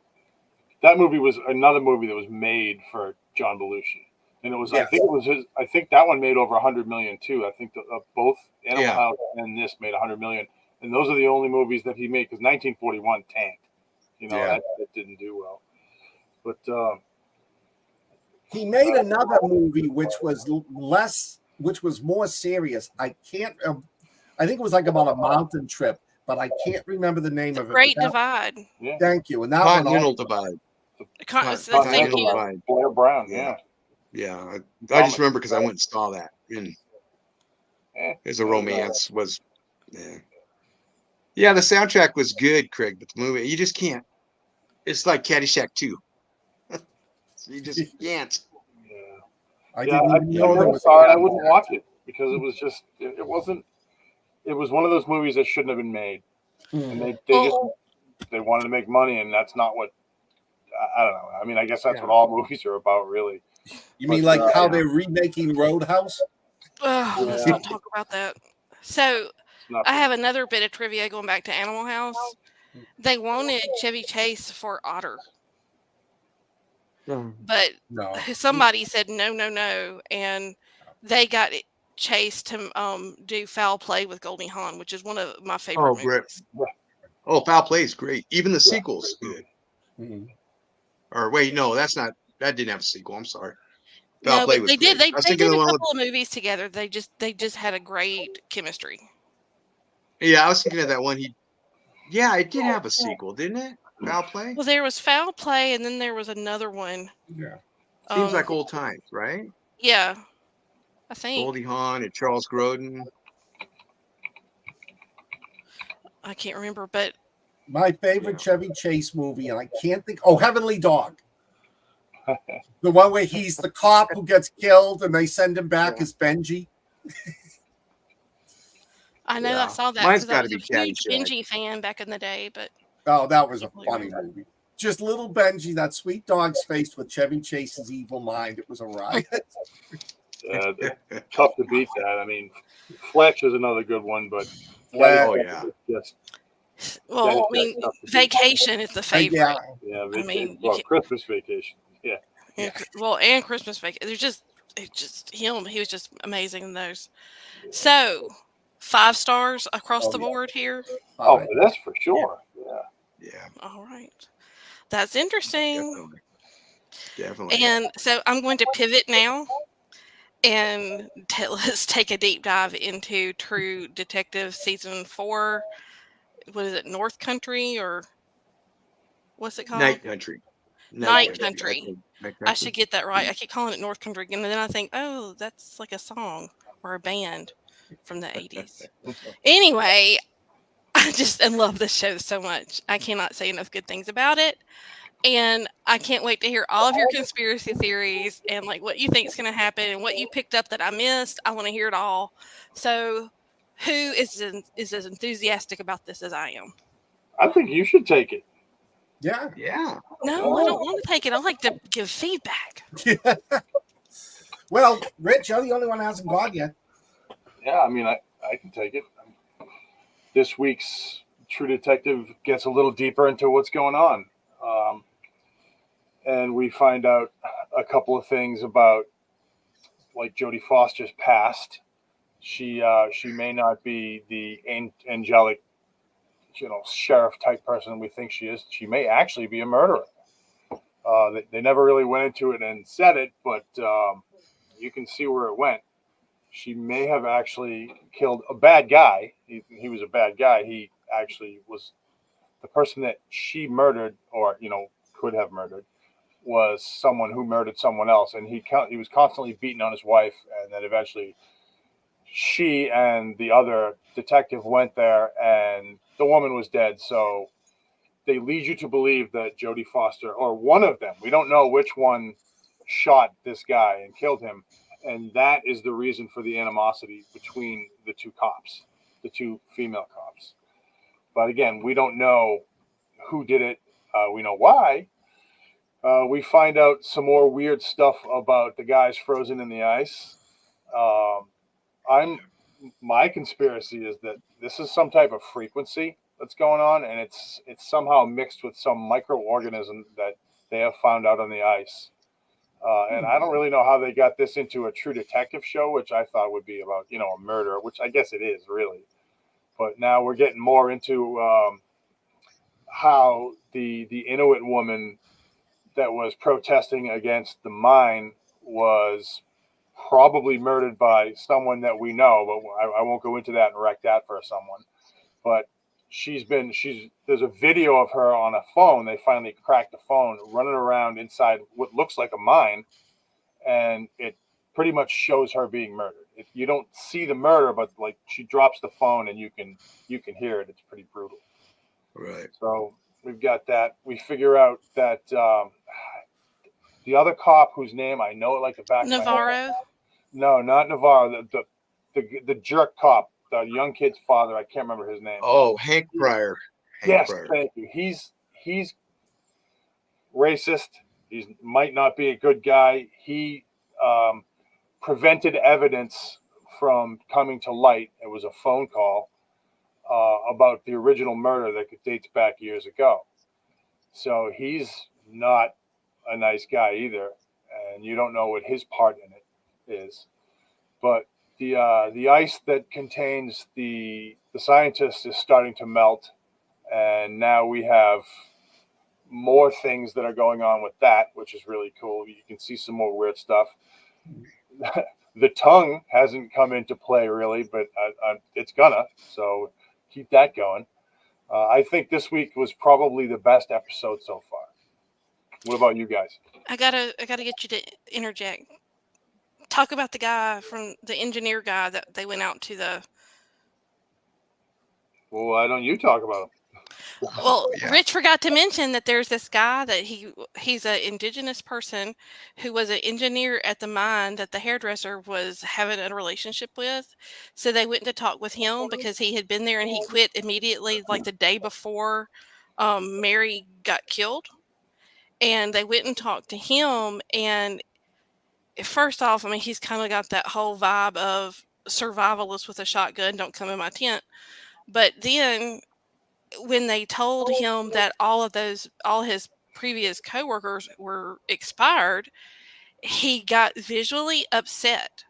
that movie was another movie that was made for John Belushi, and it was. Yes. I think it was his. I think that one made over $100 million too. I think both Animal House and this made $100 million, and those are the only movies that he made because 1941 tanked. You know, that didn't do well. But he made another movie which was more serious. I think it was like about a mountain trip, but I can't remember the name of it. Great Divide. Yeah. Thank you. And that Continental Divide. Thank you. Divide. Blair Brown. Yeah. Yeah. I just remember because I went and saw that. And it's a romance. Was yeah, the soundtrack was good, Craig, but the movie you just can't. It's like Caddyshack 2. You just can't. I never saw it. I wouldn't watch it because it was just it wasn't. It was one of those movies that shouldn't have been made, and they wanted to make money, and that's not what. I don't know. I mean, I guess that's what all movies are about, really. You mean like how they're remaking Roadhouse? Let's not talk about that. So I have another bit of trivia going back to Animal House. They wanted Chevy Chase for Otter. But somebody said no, and they got Chase to do Foul Play with Goldie Hawn, which is one of my favorite movies. Oh, Foul Play is great. Even the sequel's good. Mm-hmm. Or wait, no, that didn't have a sequel. I'm sorry. No, but they did. They did a couple of movies together. They just had a great chemistry. Yeah, I was thinking of that one. It did have a sequel, didn't it? Foul Play? Well, there was Foul Play, and then there was another one. Yeah. Seems like old times, right? Yeah. I think. Goldie Hawn and Charles Grodin. I can't remember, but my favorite Chevy Chase movie, and I can't think. Oh, Heavenly Dog. The one where he's the cop who gets killed, and they send him back as Benji. I know I saw that because I was a huge Benji fan back in the day, but that was a funny movie. Just little Benji, that sweet dog's face with Chevy Chase's evil mind. It was a riot. Tough to beat that. I mean, Fletch is another good one, but well, I mean, Vacation is the favorite. Yeah, Christmas Vacation. Yeah. Well, and Christmas Vacation. There's just him. He was just amazing in those. So 5 stars across the board here. Oh, that's for sure. Yeah. All right. That's interesting. Definitely. And so I'm going to pivot now and let's take a deep dive into True Detective Season 4. What is it? North Country or what's it called? Night Country. Night Country. I should get that right. I keep calling it North Country, and then I think, oh, that's like a song. were a band from the 80s. Anyway, I love this show so much. I cannot say enough good things about it. And I can't wait to hear all of your conspiracy theories and like what you think is going to happen and what you picked up that I missed. I want to hear it all. So, who is as enthusiastic about this as I am? I think you should take it. Yeah. Yeah. No, I don't want to take it. I like to give feedback. Well, Rich, you're the only one who hasn't gone yet. Yeah, I mean, I can take it. This week's True Detective gets a little deeper into what's going on. And we find out a couple of things about, like, Jodie Foster's past. She may not be the angelic, sheriff type person we think she is. She may actually be a murderer. They never really went into it and said it, but you can see where it went. She may have actually killed a bad guy. He was a bad guy. He actually was the person that she murdered, or could have murdered, was someone who murdered someone else, and he was constantly beating on his wife, and then eventually she and the other detective went there, and the woman was dead. So they lead you to believe that Jodie Foster, or one of them, we don't know which one, shot this guy and killed him, and that is the reason for the animosity between the two cops, the two female cops. But again, we don't know who did it. We know why. We find out some more weird stuff about the guys frozen in the ice. My conspiracy is that this is some type of frequency that's going on, and it's somehow mixed with some microorganism that they have found out on the ice. And I don't really know how they got this into a True Detective show, which I thought would be about a murder, which I guess it is really. But now we're getting more into how the Inuit woman that was protesting against the mine was probably murdered by someone that we know, but I won't go into that and wreck that for someone. But there's a video of her on a phone. They finally cracked the phone, running around inside what looks like a mine, and it pretty much shows her being murdered. You don't see the murder, but like she drops the phone and you can hear it. It's pretty brutal. Right. So we've got that. We figure out that the other cop, whose name I know it like the back of my head. Navarro? No, not Navarro. The jerk cop, the young kid's father. I can't remember his name. Oh, Hank Pryor. Pryor. Thank you. He's racist. He might not be a good guy. He prevented evidence from coming to light. It was a phone call about the original murder that dates back years ago. So he's not a nice guy either, and you don't know what his part in it is. But the ice that contains the scientists is starting to melt, and now we have more things that are going on with that, which is really cool. You can see some more weird stuff. The tongue hasn't come into play really, but it's gonna. So keep that going. I think this week was probably the best episode so far. What about you guys? I gotta get you to interject. Talk about the guy from the engineer guy that they went out to the. Well, why don't you talk about him? Well, Yeah. Rich forgot to mention that there's this guy that he's an indigenous person who was an engineer at the mine that the hairdresser was having a relationship with. So they went to talk with him because he had been there and he quit immediately, like the day before Mary got killed. And they went and talked to him. And first off, I mean, he's kind of got that whole vibe of survivalist with a shotgun, don't come in my tent. But then when they told him that all his previous coworkers were expired, he got visually upset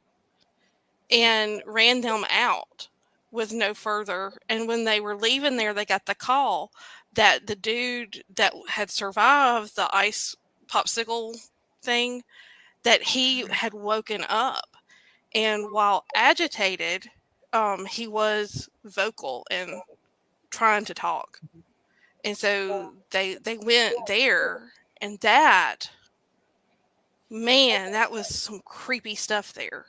and ran them out with no further. And when they were leaving there, they got the call that the dude that had survived the ice popsicle thing, that he had woken up. And while agitated, he was vocal and trying to talk. And so they went there, and that was some creepy stuff there.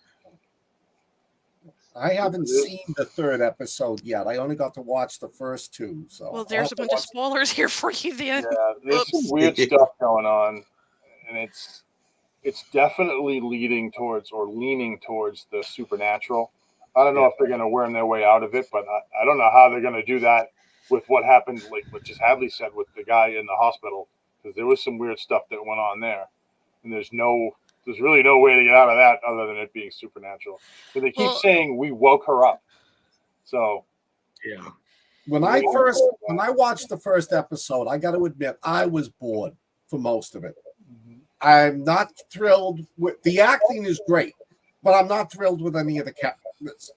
I haven't seen the third episode yet. I only got to watch the first two. So Well, there's a bunch of spoilers here for you then. Yeah, there's some weird stuff going on, and it's definitely leading towards or leaning towards the supernatural. I don't know if they're going to worm their way out of it, but I don't know how they're going to do that with what happened, like what just Hadley said with the guy in the hospital, because there was some weird stuff that went on there, and there's really no way to get out of that other than it being supernatural. But they keep saying we woke her up, so yeah. When I watched the first episode, I got to admit I was bored for most of it. I'm not thrilled with the acting is great, but I'm not thrilled with any of the characters.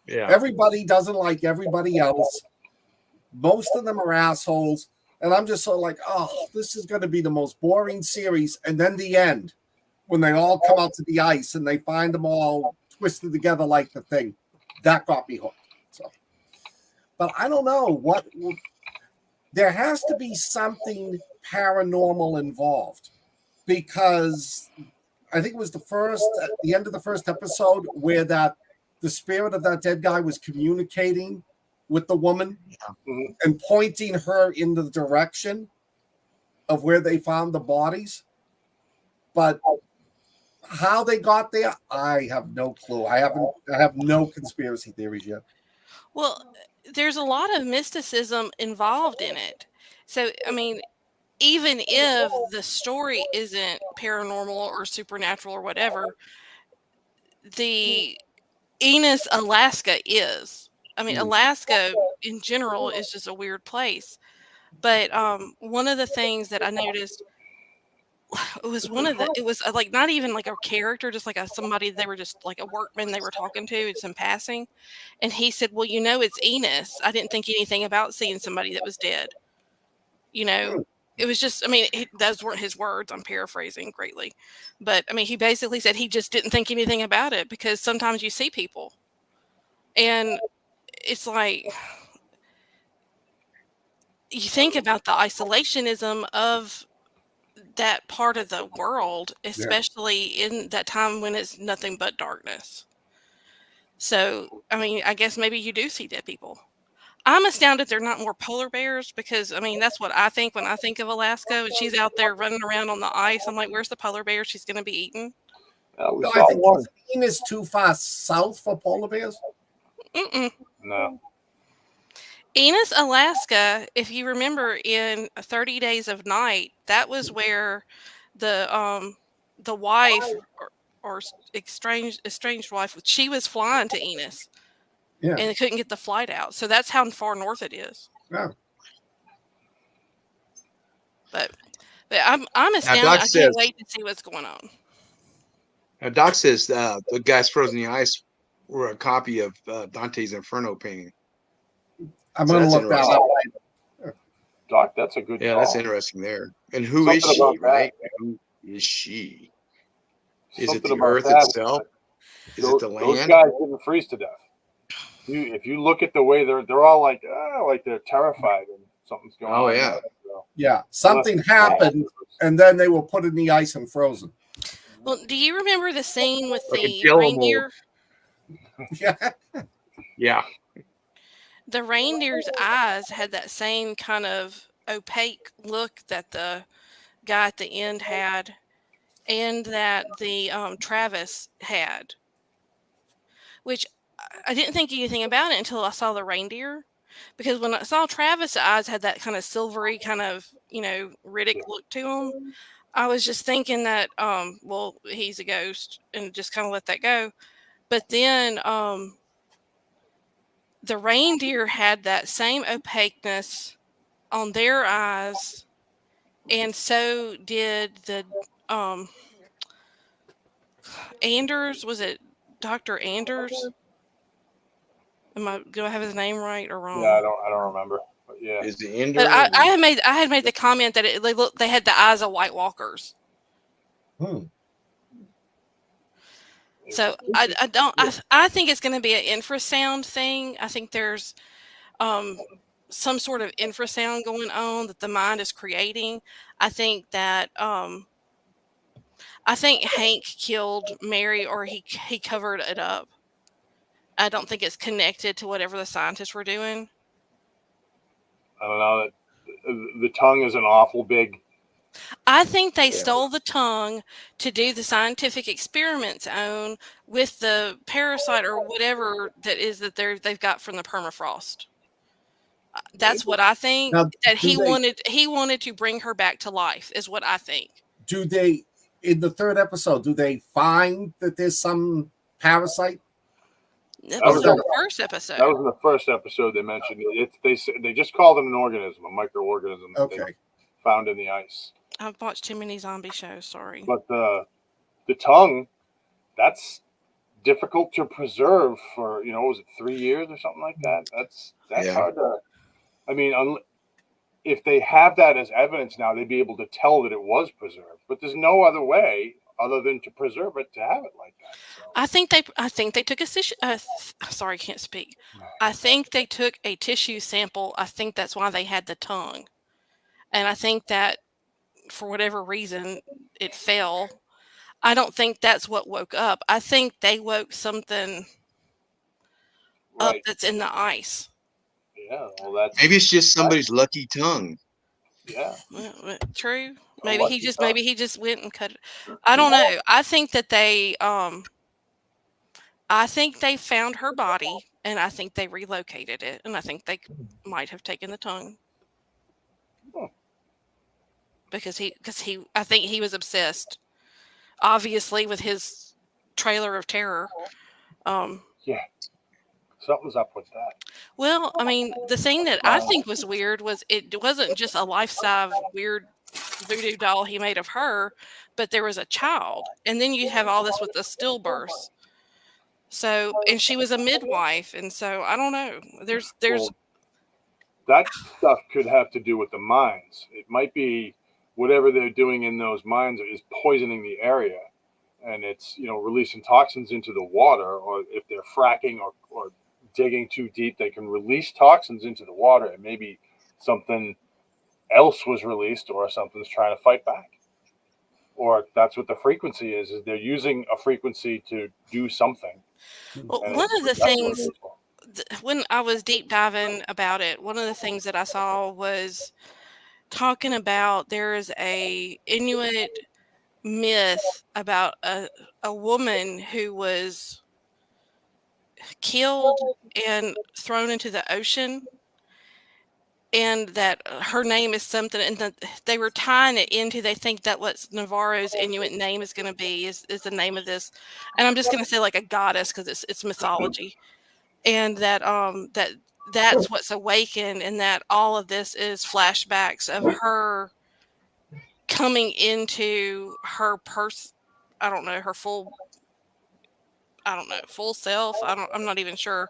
Yeah. Everybody doesn't like everybody else. Most of them are assholes, and I'm just sort of like, oh, this is going to be the most boring series. And then the end, when they all come out to the ice and they find them all twisted together like the Thing, that got me hooked. So, but I don't know what. There has to be something paranormal involved. Because I think it was at the end of the first episode where the spirit of that dead guy was communicating with the woman and pointing her in the direction of where they found the bodies. But how they got there, I have no clue. I have no conspiracy theories yet. Well, there's a lot of mysticism involved in it. So, I mean, even if the story isn't paranormal or supernatural or whatever, the Enos, Alaska is. I mean, Alaska in general is just a weird place. But one of the things that I noticed it was like not even like a character, just like somebody they were just like a workman they were talking to. It's in passing, and he said, "Well, it's Enos. I didn't think anything about seeing somebody that was dead." It was just, I mean, those weren't his words. I'm paraphrasing greatly. But, I mean, he basically said he just didn't think anything about it because sometimes you see people. And it's like, you think about the isolationism of that part of the world, especially in that time when it's nothing but darkness. So, I mean, I guess maybe you do see dead people. I'm astounded they're not more polar bears because, I mean, that's what I think when I think of Alaska. And she's out there running around on the ice. I'm like, where's the polar bear? She's going to be eaten. We No, saw I think one. Maine is too far south for polar bears. No. Enos, Alaska, if you remember in 30 Days of Night, that was where the wife or estranged wife, she was flying to Enos. Yeah. And they couldn't get the flight out. So that's how far north it is. Yeah. But I'm astounded. I can't wait to see what's going on. Now Doc says the guys frozen in the ice were a copy of Dante's Inferno painting. I'm going to look that up. Doc, that's a good call. That's interesting there. And who is she, right? Who is she? Is it the Earth itself? Is it the land? Those guys didn't freeze to death. If you look at the way they're all like they're terrified and something's going on. Yeah. Yeah, something happened, and then they were put in the ice and frozen. Well, do you remember the scene with the reindeer? Yeah. The reindeer's eyes had that same kind of opaque look that the guy at the end had, and that the Travis had, which I didn't think anything about it until I saw the reindeer. Because when I saw Travis' eyes had that kind of silvery kind of, Riddick look to him, I was just thinking that, well, he's a ghost and just kind of let that go. But then the reindeer had that same opaqueness on their eyes, and so did the Anders. Was it Dr. Anders? Do I have his name right or wrong? Yeah, I don't remember. But yeah, is the Ender? But I had made the comment that they had the eyes of White Walkers. So I think it's going to be an infrasound thing. I think there's some sort of infrasound going on that the mind is creating. I think that I think Hank killed Mary, or he covered it up. I don't think it's connected to whatever the scientists were doing. I don't know. The tongue is an awful big. I think they stole the tongue to do the scientific experiments on with the parasite or whatever that is that they've got from the permafrost. That's what I think. Now, That do he wanted to bring her back to life is what I think. Do they, in the third episode, do they find that there's some parasite? That was in the first episode. That was in the first episode they mentioned it. They just called it an organism, a microorganism that they found in the ice. I've watched too many zombie shows, sorry. But the tongue, that's difficult to preserve for, was it 3 years or something like that? That's hard to, I mean, if they have that as evidence now, they'd be able to tell that it was preserved. But there's no other way other than to preserve it to have it like that. So. I think they took sorry, I can't speak. I think they took a tissue sample. I think that's why they had the tongue. And I think that for whatever reason it fell. I don't think that's what woke up. I think they woke something up that's in the ice. Yeah, well, maybe it's just somebody's lucky tongue. Yeah, true. Maybe he just went and cut it. I don't know. I think that they found her body, and I think they relocated it, and I think they might have taken the tongue. Because I think he was obsessed, obviously, with his trailer of terror. Yeah, something's up with that. Well, I mean, the thing that I think was weird was it wasn't just a life-size weird voodoo doll he made of her, but there was a child, and then you have all this with the stillbirths. So, and she was a midwife, and so I don't know. There's that stuff could have to do with the mines. It might be whatever they're doing in those mines is poisoning the area, and it's releasing toxins into the water, or if they're fracking or digging too deep, they can release toxins into the water, and maybe something else was released or something's trying to fight back. Or that's what the frequency is they're using a frequency to do something. Well, one of the things when I was deep diving about it, one of the things that I saw was talking about there is a Inuit myth about a woman who was killed and thrown into the ocean, and that her name is something, and that they were tying it into, they think that what Navarro's Inuit name is going to be is the name of this, and I'm just going to say like a goddess because it's mythology, and that that's what's awakened, and that all of this is flashbacks of her coming into her I don't know, her full self. I'm not even sure.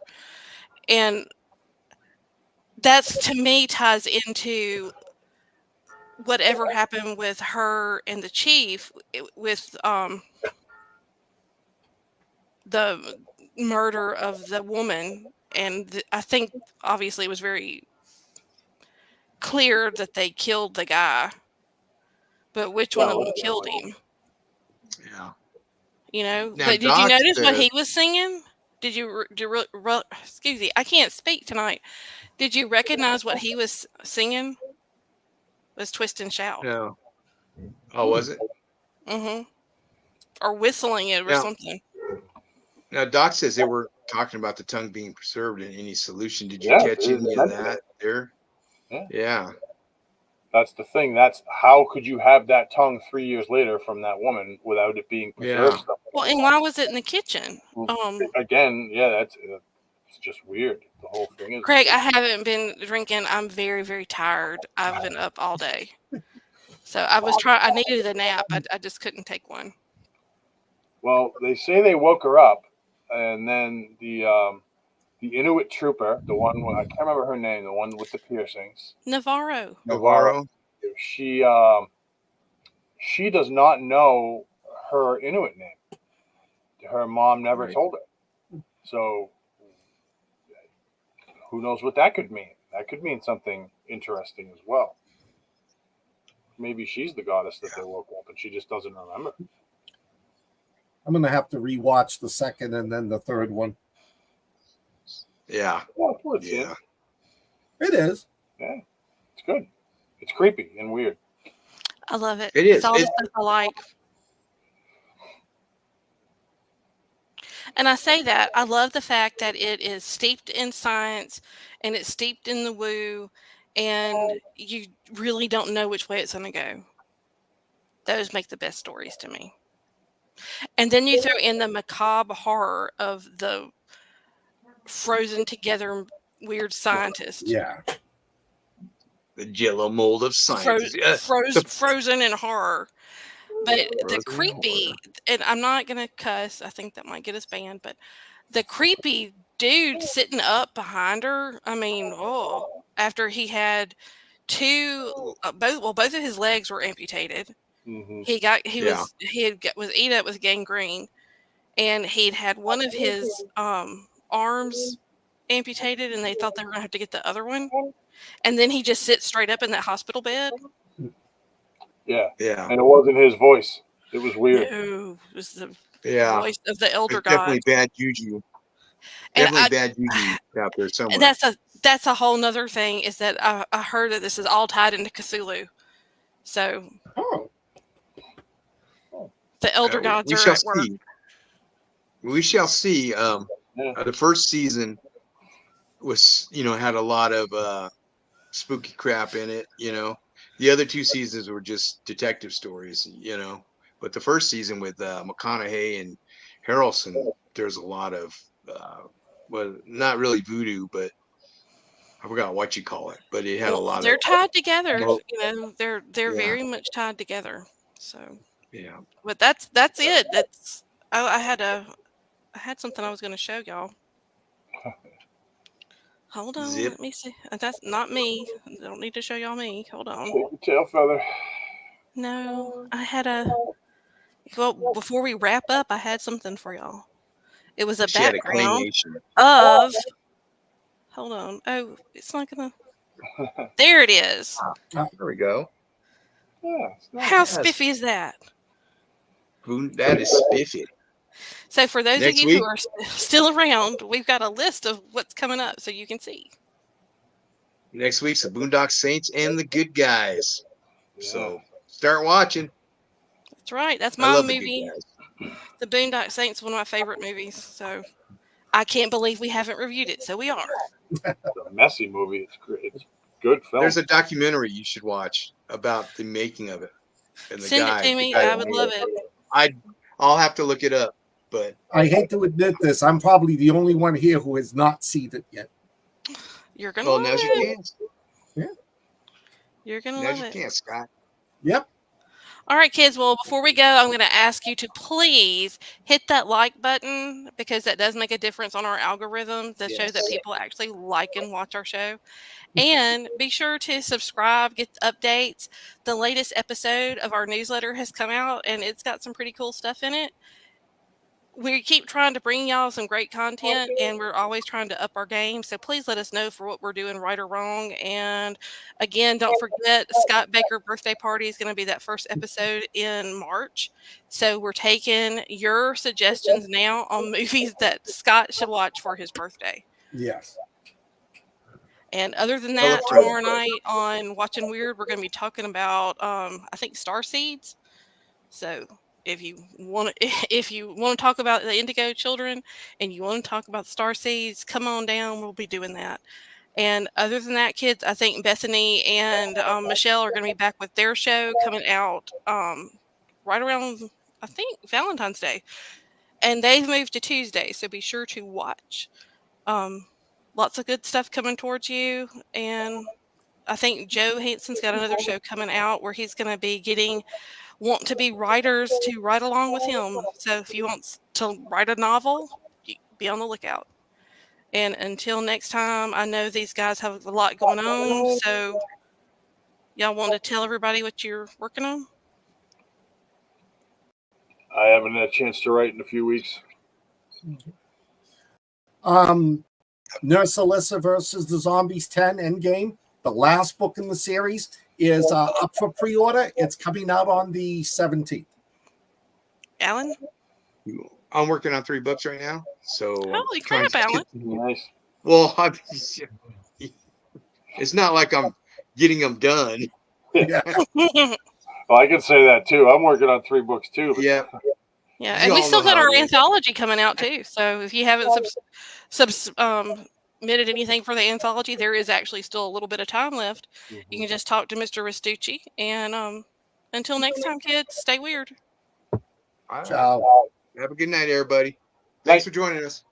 And that's, to me, ties into whatever happened with her and the chief with the murder of the woman. And I think obviously it was very clear that they killed the guy, but which one of them killed him? Yeah. Now, but did you notice what he was singing? Did you excuse me, I can't speak tonight. Did you recognize what he was singing? It was Twist and Shout. No. Oh, was it? Mm-hmm. Or whistling it or something. Now, Doc says they were talking about the tongue being preserved in any solution. Did you catch any of that there? Yeah. That's the thing. That's how could you have that tongue 3 years later from that woman without it being preserved? Yeah. Well, and why was it in the kitchen? Again, it's just weird. The whole thing is. Craig, I haven't been drinking. I'm very, very tired. I've been up all day, so I was trying. I needed a nap. I just couldn't take one. Well, they say they woke her up, and then the Inuit trooper, the one I can't remember her name, the one with the piercings. Navarro. She does not know her Inuit name. Her mom never told her. So who knows what that could mean? That could mean something interesting as well. Maybe she's the goddess that they woke up and she just doesn't remember. I'm going to have to rewatch the second and then the third one. Yeah. Well, it's Yeah. It is. Yeah, it's good. It's creepy and weird. I love it. It It's is. all the stuff I like. And I say that I love the fact that it is steeped in science and it's steeped in the woo, and you really don't know which way it's going to go. Those make the best stories to me. And then you throw in the macabre horror of the frozen together weird scientist. Yeah. The Jello mold of science. Frozen in horror. But the Frozen in creepy, and I'm not going to cuss, I think that might get us banned, but the creepy dude sitting up behind her, I mean, oh, after he had both of his legs were amputated. Mm-hmm. Was eaten up with gangrene, and he'd had one of his arms amputated, and they thought they were going to have to get the other one. And then he just sits straight up in that hospital bed. Yeah. Yeah. And it wasn't his voice. It was weird. No, it was the Yeah. voice of the elder It's god. definitely bad juju. And Definitely bad juju out there somewhere. And that's a whole nother thing, is that I heard that this is all tied into Cthulhu. So the elder gods we are shall at work. see. We shall see. The first season was, had a lot of spooky crap in it. The other two seasons were just detective stories. But the first season with McConaughey and Harrelson, there's a lot of well, not really voodoo, but I forgot what you call it. But it had a lot They're of. tied together. Well, They're yeah. very much tied together. So Yeah. but that's it. I had something I was going to show y'all. Hold on, Zip. let me see. That's not me. I don't need to show y'all me. Hold on. Shake your tail feather. No, I had well, before we wrap up, I had something for y'all. It was a She had a background claymation. of. Hold on. Oh, it's not gonna. There it is. There we go. Yeah, it's nice. How Yes. spiffy is that? That is spiffy. So for those Next of you week? who are still around, we've got a list of what's coming up, so you can see. Next week's the Boondock Saints and the Good Guys. Yeah. So start watching. That's right. That's I my love the movie. Good Guys. The Boondock Saints, one of my favorite movies. So I can't believe we haven't reviewed it. So we are. It's a messy movie. It's great. It's good film. There's a documentary you should watch about the making of it. And the Send guy, it to me. the guy I would love it. I'll have to look it up, but I hate to admit this. I'm probably the only one here who has not seen it yet. You're gonna love now's your it. chance. You're gonna Now's love your it. chance, Scott. Yep. All right, kids. Well, before we go, I'm going to ask you to please hit that like button, because that does make a difference on our algorithm that shows that Yes. people actually like and watch our show. And be sure to subscribe, get updates. The latest episode of our newsletter has come out, and it's got some pretty cool stuff in it. We keep trying to bring y'all some great content, and we're always trying to up our game. So please let us know for what we're doing right or wrong. And again, don't forget, Scott Baker birthday party is going to be that first episode in March. So we're taking your suggestions now on movies that Scott should watch for his birthday. Yes. And other than that, tomorrow night on Watching Wyrd, we're going to be talking about, I think, star seeds. So if you want to talk about the Indigo Children and you want to talk about the star seeds, come on down. We'll be doing that. And other than that, kids, I think Bethany and Michelle are going to be back with their show coming out right around, I think, Valentine's Day. And they've moved to Tuesday, so be sure to watch. Lots of good stuff coming towards you. And I think Joe Hanson's got another show coming out where he's going to be want to be writers to write along with him. So if you want to write a novel, be on the lookout. And until next time, I know these guys have a lot going on. So y'all want to tell everybody what you're working on? I haven't had a chance to write in a few weeks. Nurse Alyssa versus the Zombies 10 Endgame, the last book in the series, is up for pre-order. It's coming out on the 17th. Alan? I'm working on 3 books right now. So Holy crap, Alan. Nice. Well, it's not like I'm getting them done. Yeah. Well, I can say that too. I'm working on 3 books too. Yeah. Yeah, You and we all still know got how our it is. anthology coming out too. So if you haven't submitted anything for the anthology, there is actually still a little bit of time left. You can just talk to Mr. Restucci. And until next time, kids, stay weird. All right. Ciao. Have a good night, everybody. Night. Thanks for joining us.